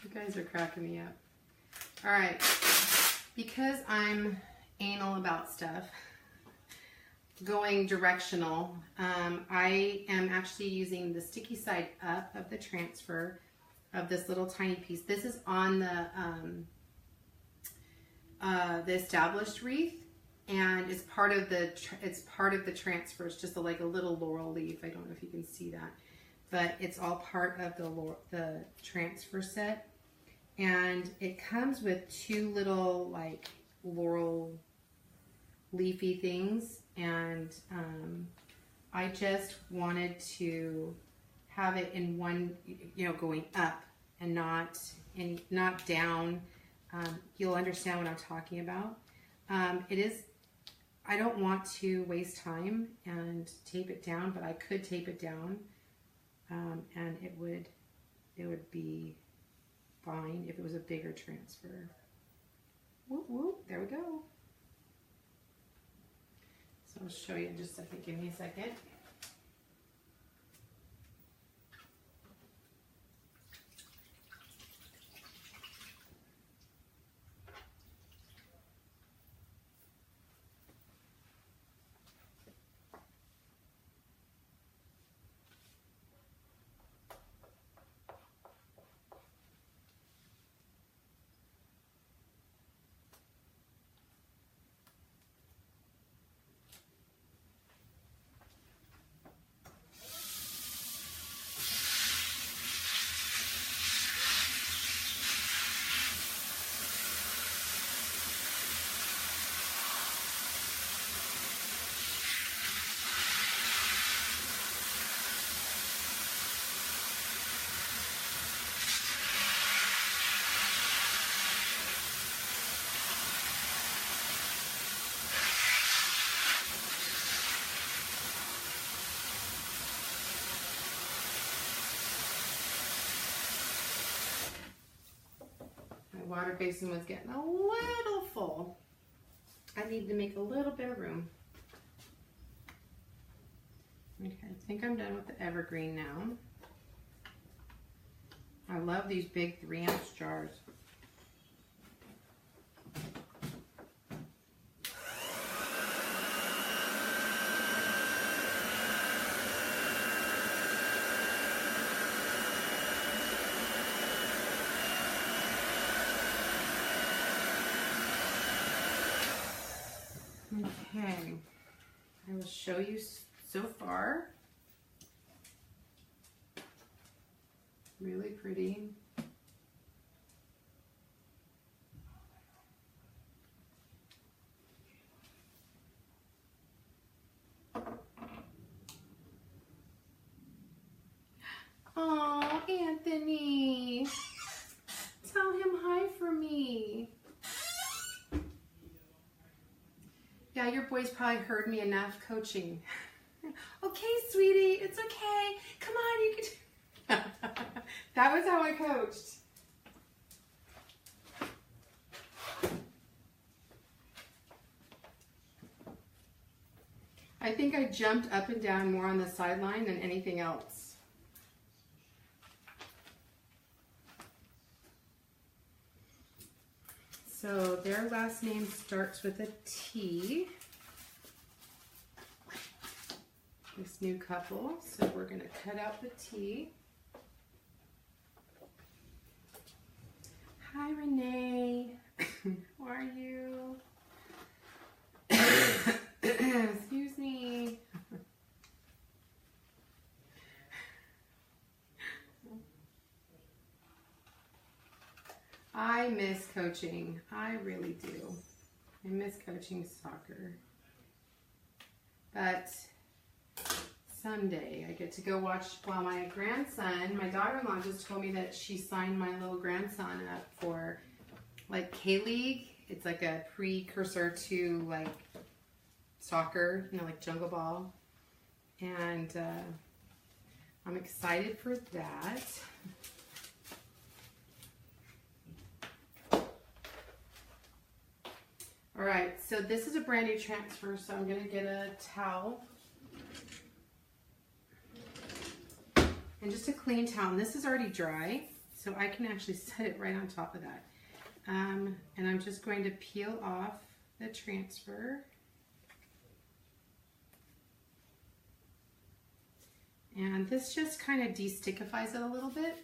You guys are cracking me up. All right, because I'm anal about stuff, going directional, I am actually using the sticky side up of the transfer of this little tiny piece. This is on the established wreath, and it's part of the transfer. It's just like a little laurel leaf. I don't know if you can see that, but it's all part of the transfer set. And it comes with two little like laurel leafy things, and I just wanted to have it in one, going up and not down. You'll understand what I'm talking about. I don't want to waste time and tape it down, but I could tape it down, and it would be fine if it was a bigger transfer. Whoop, whoop, there we go. So I'll show you in just a second. Give me a second. Water basin was getting a little full. I need to make a little bit of room. Okay, I think I'm done with the evergreen now. I love these big 3-ounce jars. Okay, I will show you so far. Really pretty. Oh, Anthony. Tell him hi for me. Yeah, your boys probably heard me enough coaching. Okay, sweetie, it's okay. Come on, you can. That was how I coached. I think I jumped up and down more on the sideline than anything else. So their last name starts with a T. This new couple, so we're going to cut out the T. Hi, Renee. How are you? Excuse me. I miss coaching. I really do. I miss coaching soccer. But someday I get to go watch, well, my grandson, my daughter-in-law just told me that she signed my little grandson up for like K-League. It's like a precursor to like soccer, you know, like jungle ball. And I'm excited for that. All right, so this is a brand new transfer, so I'm gonna get a towel. And just a clean towel. And this is already dry, so I can actually set it right on top of that. And I'm just going to peel off the transfer. And this just kind of de-stickifies it a little bit.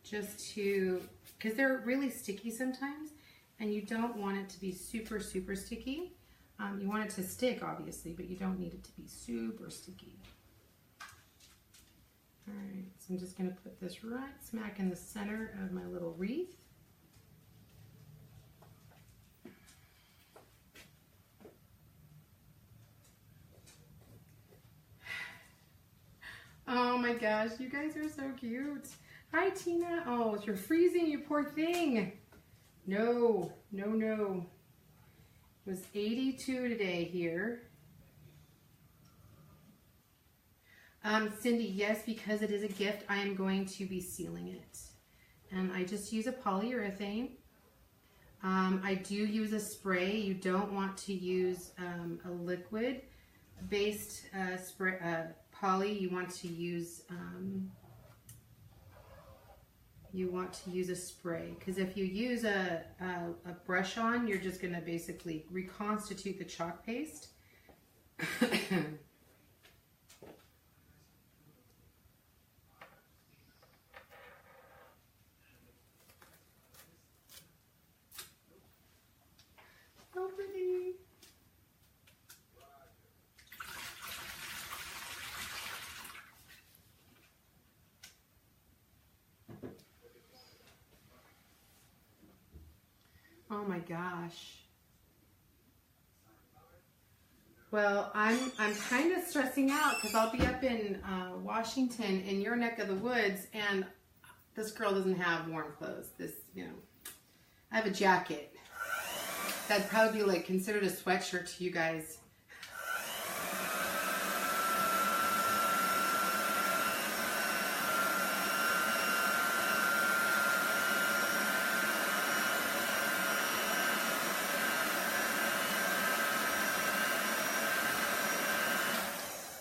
Just to, because they're really sticky sometimes, and you don't want it to be super, super sticky. You want it to stick, obviously, but you don't need it to be super sticky. All right, so I'm just going to put this right smack in the center of my little wreath. Oh my gosh, you guys are so cute. Hi, Tina. Oh, you're freezing, you poor thing. No, no, no. It was 82 today here. Cindy, yes, because it is a gift, I am going to be sealing it. And I just use a polyurethane. I do use a spray. You don't want to use a liquid-based spray poly. You want to use a spray, because if you use a brush on, you're just going to basically reconstitute the chalk paste. So pretty. Oh my gosh. Well, I'm kind of stressing out because I'll be up in Washington, in your neck of the woods, and this girl doesn't have warm clothes. This, you know, I have a jacket. That'd probably be like considered a sweatshirt to you guys.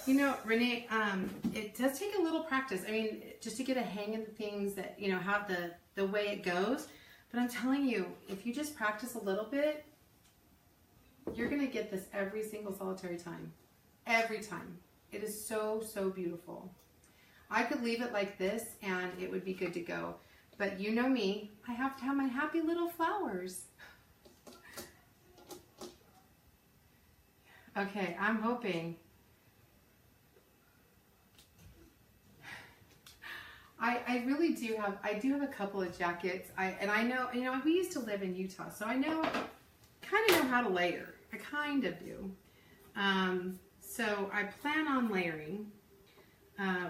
You know, Renee, it does take a little practice. I mean, just to get a hang of the things that, you know, how the way it goes. But I'm telling you, if you just practice a little bit, you're going to get this every single solitary time. Every time. It is so, so beautiful. I could leave it like this and it would be good to go. But you know me, I have to have my happy little flowers. Okay, I'm hoping. I really do have, I do have a couple of jackets. I know, we used to live in Utah, so I know, kind of know how to layer. I kind of do. So I plan on layering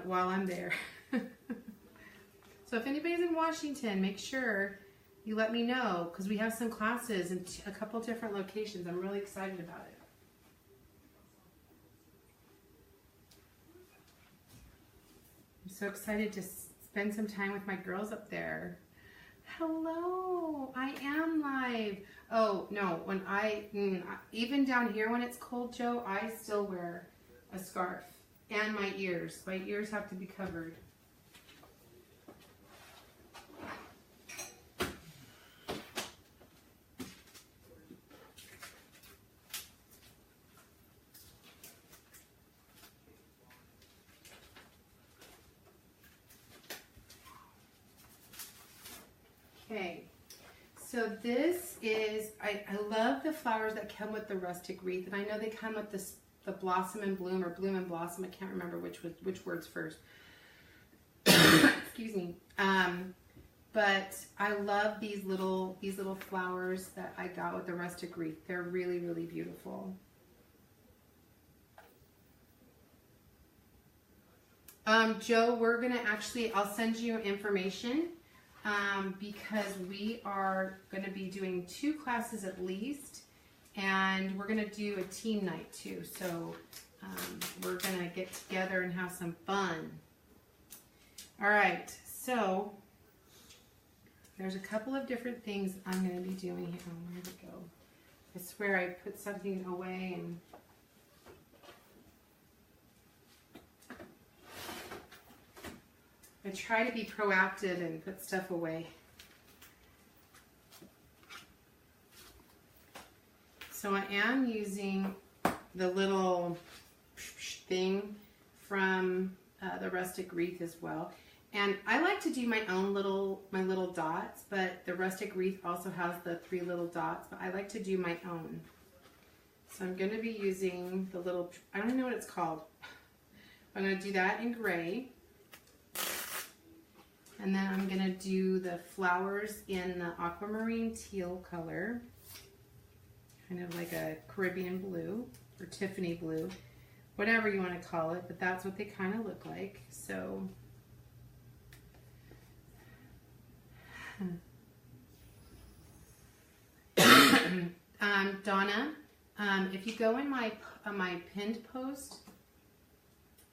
while I'm there. So if anybody's in Washington, make sure you let me know, because we have some classes in a couple different locations. I'm really excited about it. I'm so excited to spend some time with my girls up there. Hello, I am live. Oh no, when even down here when it's cold, Joe, I still wear a scarf and my ears. My ears have to be covered. Okay, so this is, I love the flowers that come with the rustic wreath, and I know they come with this, the blossom and bloom, or bloom and blossom. I can't remember which word's first. Excuse me. But I love these little flowers that I got with the rustic wreath. They're really, really beautiful. Joe, we're gonna actually, I'll send you information. Because we are going to be doing 2 classes at least, and we're going to do a team night too. So we're going to get together and have some fun. All right, so there's a couple of different things I'm going to be doing here. Oh, where'd it go? I swear I put something away and... I try to be proactive and put stuff away. So I am using the little thing from the rustic wreath as well. And I like to do my own little dots, but the rustic wreath also has the 3 little dots, but I like to do my own. So I'm going to be using the little, I don't know what it's called. I'm going to do that in gray. And then I'm going to do the flowers in the aquamarine teal color. Kind of like a Caribbean blue or Tiffany blue. Whatever you want to call it, but that's what they kind of look like. So, Donna, if you go in my pinned post,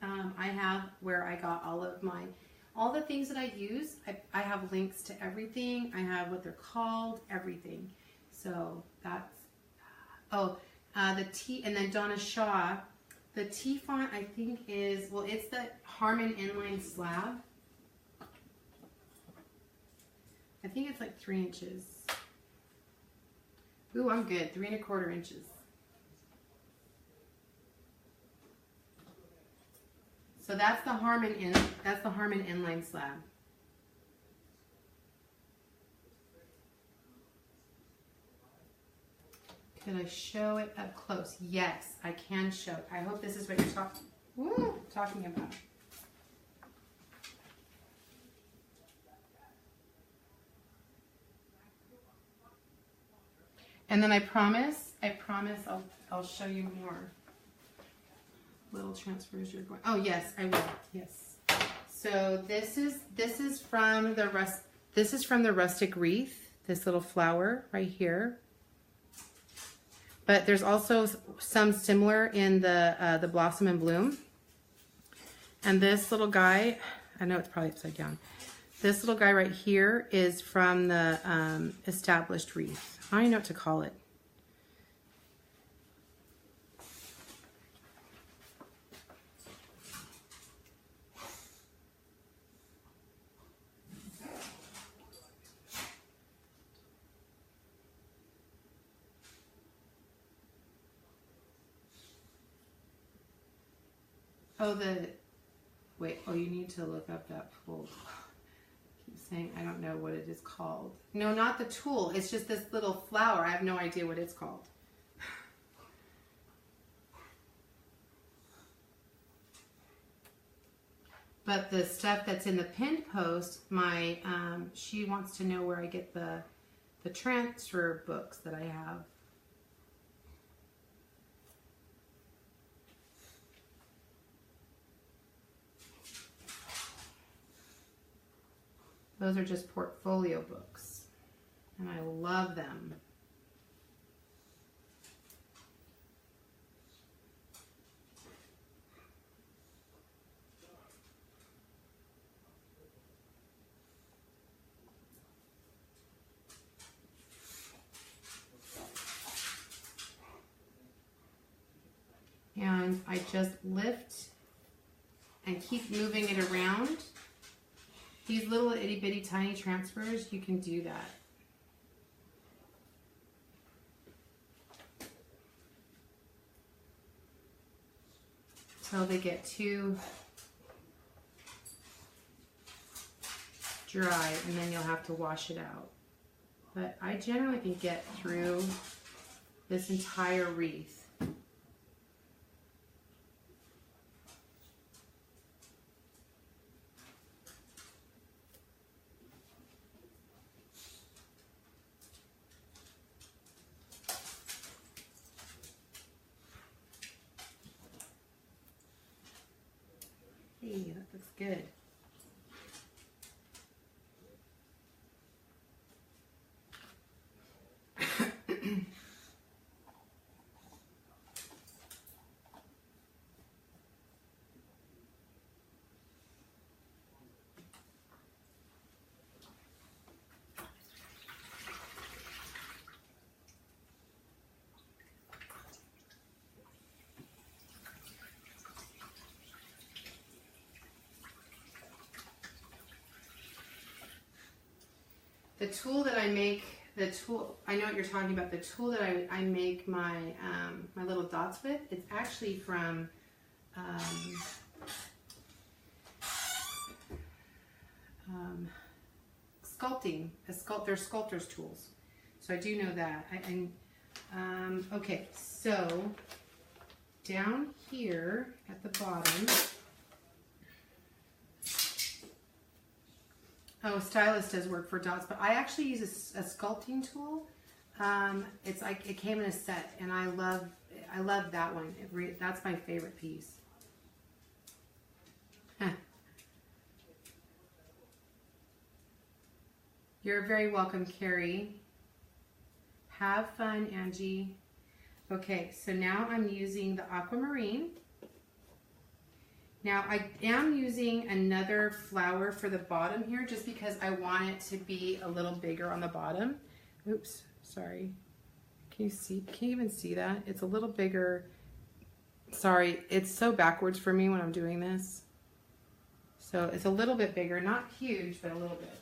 I have where I got all the things that I use. I have links to everything. I have what they're called, everything. So that's, the T, and then Donna Shaw, the T font I think is, well, it's the Harmon inline slab. I think it's like 3 inches. Ooh, I'm good, 3 1/4 inches. So that's the Harmon inline slab. Can I show it up close? Yes, I can show it. I hope this is what you're talking about. And then I promise I'll show you more. Little transfers you're going. Oh yes, I will. Yes. So this is from the rustic wreath. This little flower right here. But there's also some similar in the blossom and bloom. And this little guy, I know it's probably upside down. This little guy right here is from the established wreath. I don't even know what to call it. You need to look up that tool. I keep saying I don't know what it is called. No, not the tool. It's just this little flower. I have no idea what it's called. But the stuff that's in the pinned post, my she wants to know where I get the transfer books that I have. Those are just portfolio books, and I love them. And I just lift and keep moving it around. These little itty bitty tiny transfers, you can do that. Till they get too dry, and then you'll have to wash it out. But I generally can get through this entire wreath. Hey, that looks good. The tool that I make, I know what you're talking about, the tool that I make my my little dots with, it's actually from sculpting. They're sculptor's tools. So I do know that. Okay, so down here at the bottom, oh, stylus does work for dots, but I actually use a sculpting tool. It's like it came in a set, and I love that one. That's my favorite piece. You're very welcome, Carrie. Have fun, Angie. Okay, so now I'm using the aquamarine. Now I am using another flower for the bottom here just because I want it to be a little bigger on the bottom. Oops, sorry. Can you even see that? It's a little bigger. Sorry, it's so backwards for me when I'm doing this. So it's a little bit bigger, not huge, but a little bit.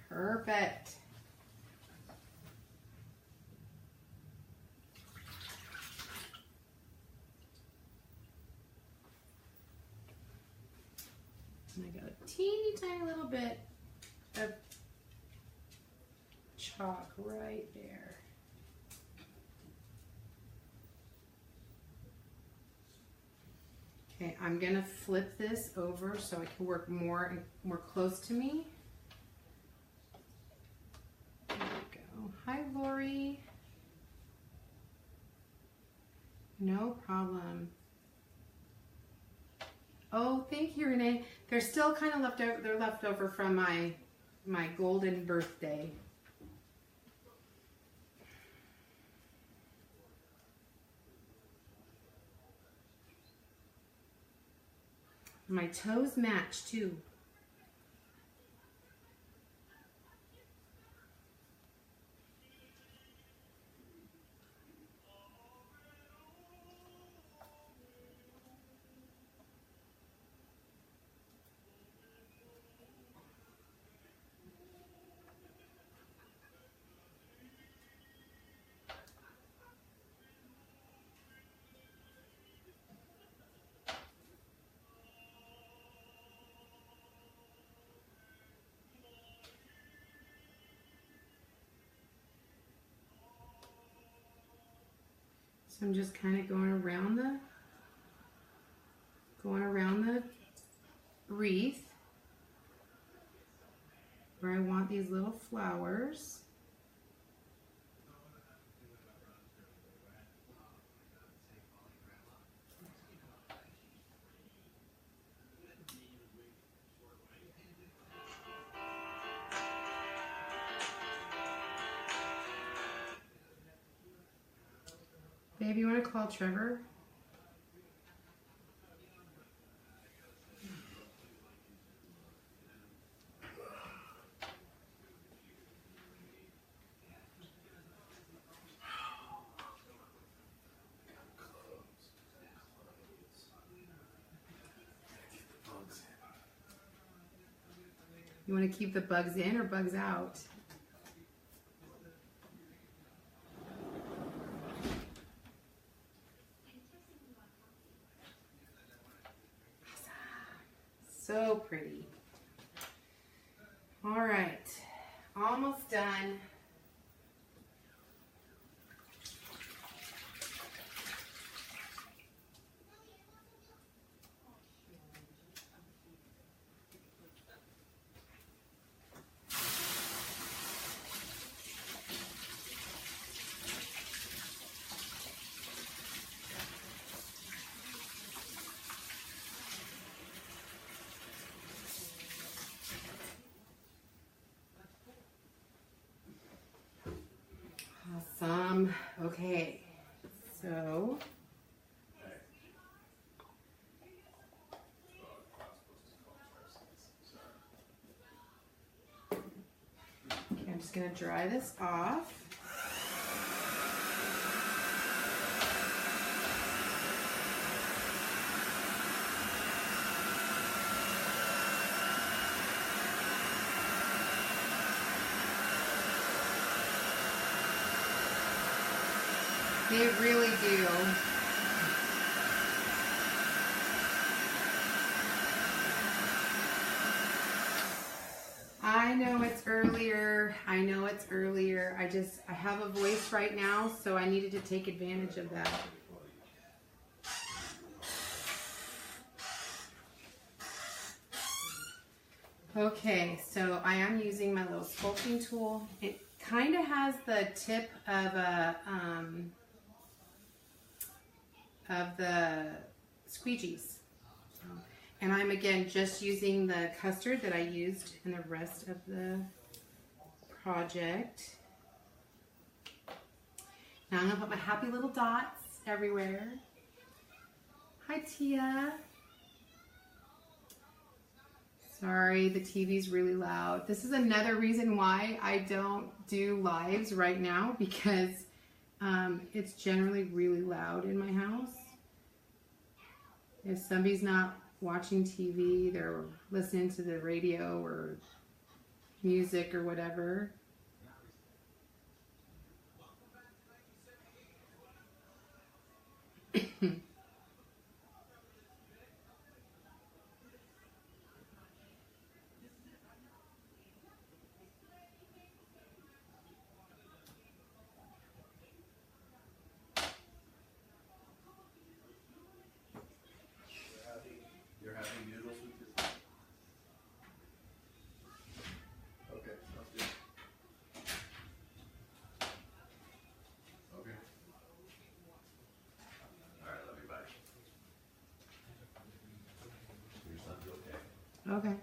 Perfect. And I got a teeny tiny little bit of chalk right there. Okay, I'm gonna flip this over so it can work more close to me. There we go. Hi, Lori. No problem. Oh, thank you, Renee. They're still kind of left over. They're left over from my golden birthday. My toes match too. So I'm just kind of going around the wreath where I want these little flowers. Babe, you want to call Trevor? You want to keep the bugs in or bugs out? So pretty. All right, almost done. Awesome. Okay, so I'm just going to dry this off. They really do. I know it's earlier. I know it's earlier. I have a voice right now, so I needed to take advantage of that. Okay, so I am using my little sculpting tool. It kind of has the tip of the squeegees. And I'm again just using the custard that I used in the rest of the project. Now I'm gonna put my happy little dots everywhere. Hi Tia. Sorry, the TV's really loud. This is another reason why I don't do lives right now, because it's generally really loud in my house. If somebody's not watching TV, they're listening to the radio or music or whatever. You're having noodles with this? Okay, sounds good. Okay. Alright, love you, bye. Your son's okay? Okay.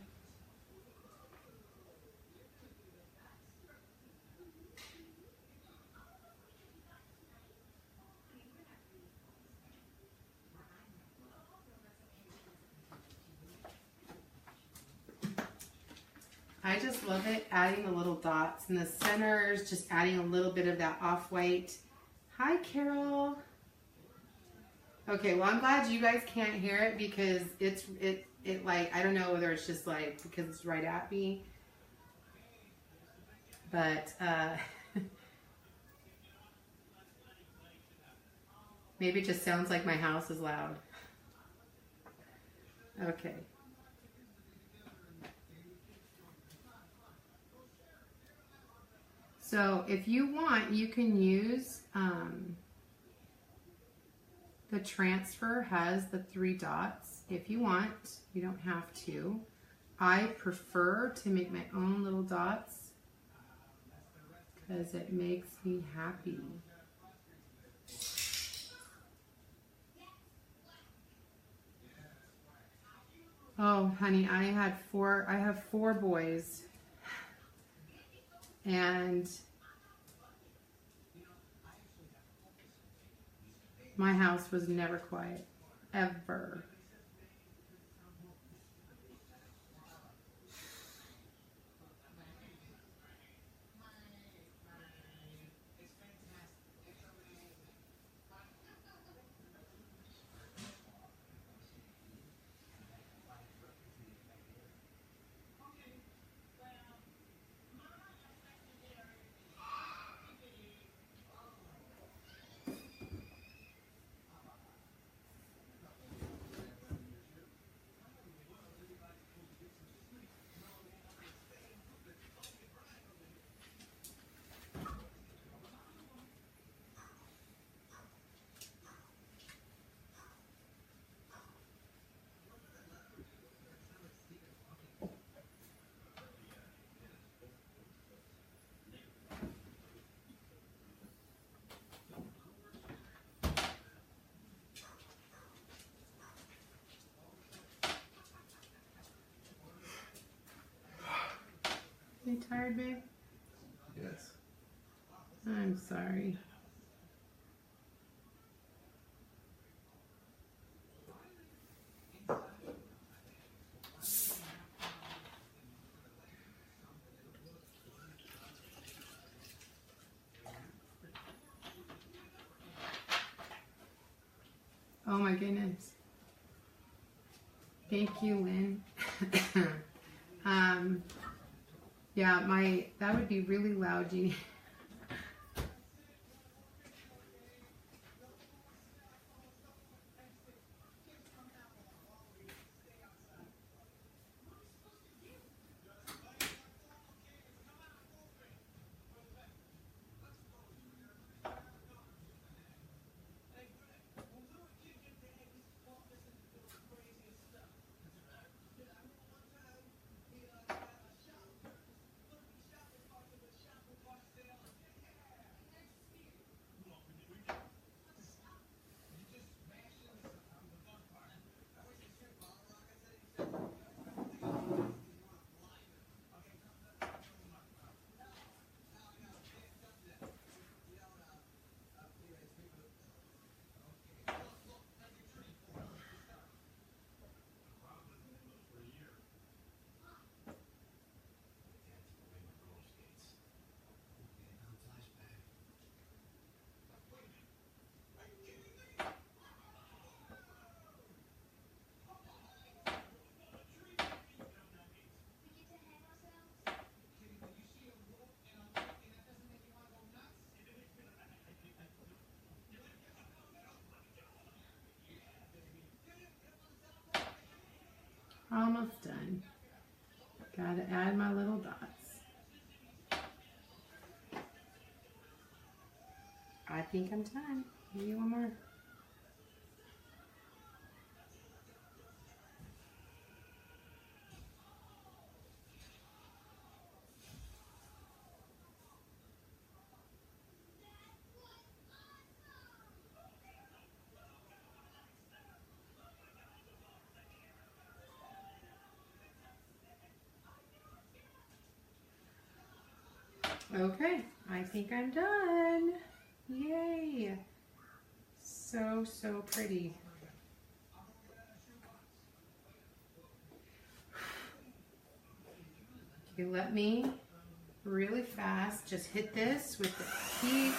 I just love it, adding the little dots in the centers, just adding a little bit of that off-white. Hi, Carol. Okay, well, I'm glad you guys can't hear it, because it like, I don't know whether it's just like because it's right at me, but maybe it just sounds like my house is loud. Okay. So if you want, you can use The transfer has the 3 dots if you want. You don't have to. I prefer to make my own little dots because it makes me happy. Oh, honey, I have 4 boys, and my house was never quiet, ever. You tired, babe? Yes. I'm sorry. Oh my goodness. Thank you, Lynn. Yeah, that would be really loud, Jeannie. Almost done. Gotta add my little dots. I think I'm done. Maybe one more. Okay, I think I'm done. Yay. So pretty. Okay, let me really fast just hit this with the heat.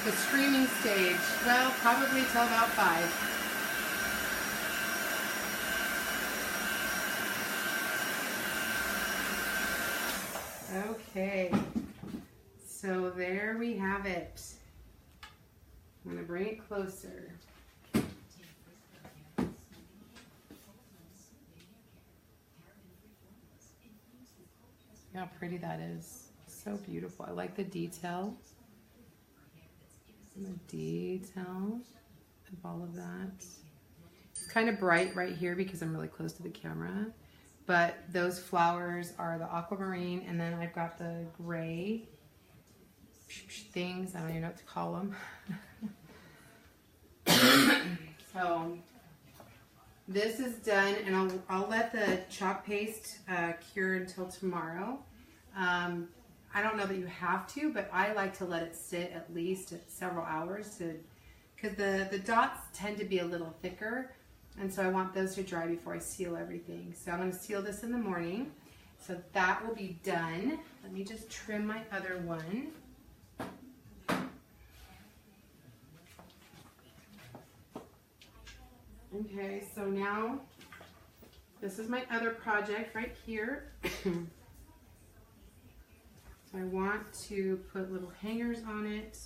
The screaming stage, well, probably till about 5. Okay, so there we have it. I'm gonna bring it closer. How pretty that is. So beautiful. I like the detail. And the detail of all of that. It's kind of bright right here because I'm really close to the camera. But those flowers are the aquamarine, and then I've got the gray things. I don't even know what to call them. So this is done, and I'll let the chalk paste cure until tomorrow. I don't know that you have to, but I like to let it sit at least several hours because the dots tend to be a little thicker, and so I want those to dry before I seal everything. So I'm going to seal this in the morning. So that will be done. Let me just trim my other one. Okay, so now this is my other project right here. I want to put little hangers on it.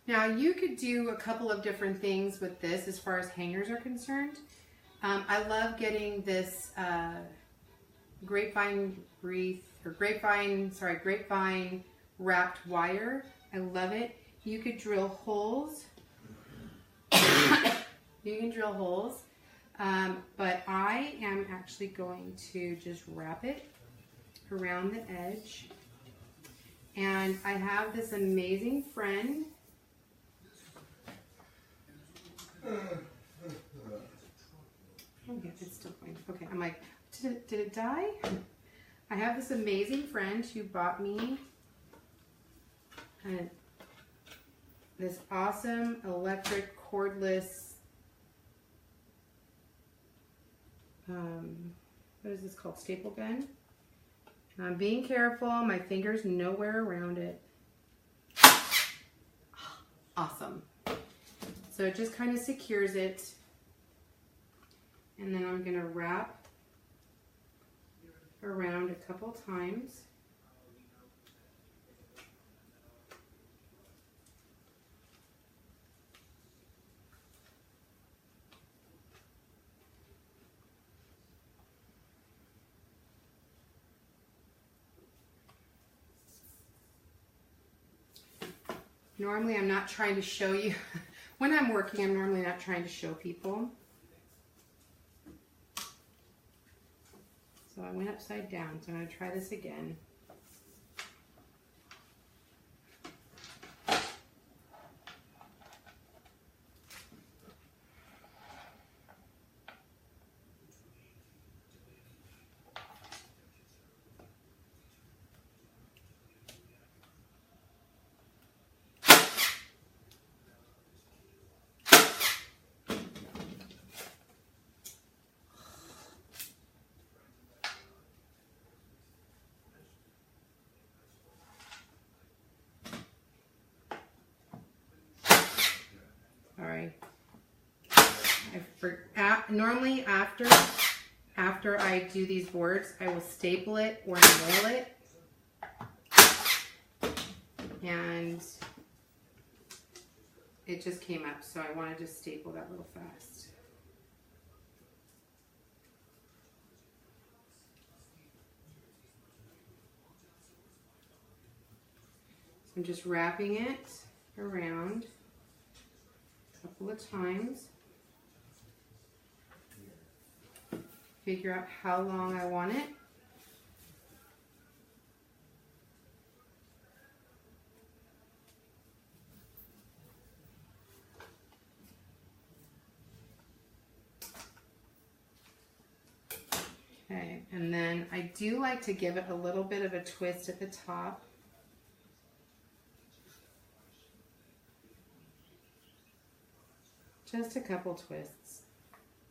Now you could do a couple of different things with this as far as hangers are concerned. I love getting this grapevine wrapped wire. I love it. You could drill holes. You can drill holes, but I am actually going to just wrap it around the edge. And I have this amazing friend. Oh yeah, it's still going. Okay, I'm like, did it die? I have this amazing friend who bought me this awesome electric cordless, what is this called? Staple gun. And I'm being careful, my finger's nowhere around it. Awesome. So it just kind of secures it. And then I'm going to wrap around a couple times. Normally I'm not trying to show you. When I'm working, I'm normally not trying to show people. So I went upside down, so I'm going to try this again. Normally after I do these boards, I will staple it or nail it. And it just came up, so I want to just staple that real fast. So I'm just wrapping it around a couple of times. Figure out how long I want it. Okay, and then I do like to give it a little bit of a twist at the top. Just a couple twists.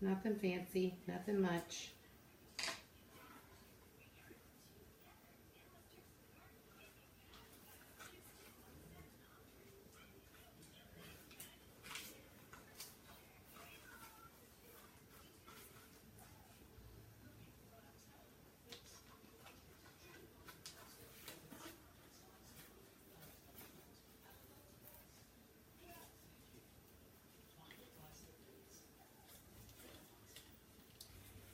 Nothing fancy, nothing much.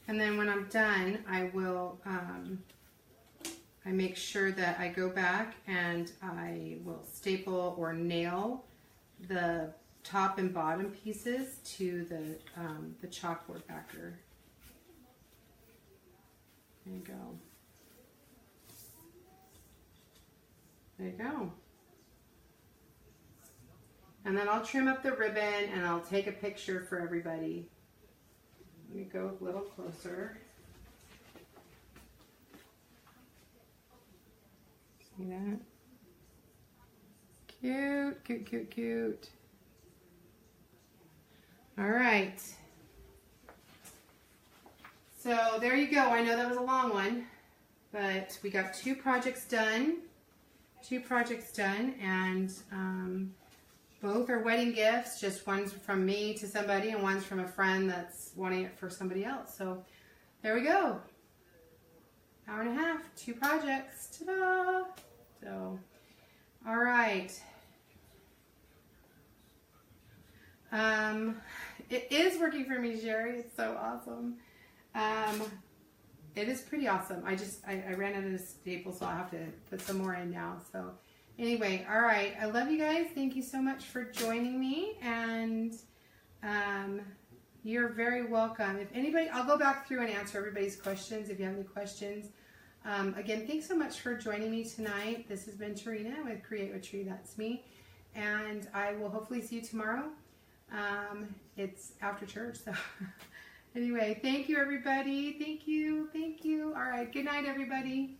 And then when I'm done, I will, I make sure that I go back and I will staple or nail the top and bottom pieces to the chalkboard backer. There you go. There you go. And then I'll trim up the ribbon and I'll take a picture for everybody. Let me go a little closer. See that? Cute, cute, cute, cute. All right. So there you go. I know that was a long one, but we got 2 projects done. 2 projects done, and both are wedding gifts. Just one's from me to somebody and one's from a friend that's wanting it for somebody else. So there we go. Hour and a half, 2 projects. Ta-da! So, all right. It is working for me, Sherry. It's so awesome. It is pretty awesome. I ran out of staples, so I'll have to put some more in now. So anyway, all right. I love you guys. Thank you so much for joining me. And you're very welcome. If anybody, I'll go back through and answer everybody's questions if you have any questions. Again, thanks so much for joining me tonight. This has been Tarina with Create with Tree. That's me. And I will hopefully see you tomorrow. It's after church, so anyway, thank you, everybody. Thank you. Thank you. All right. Good night, everybody.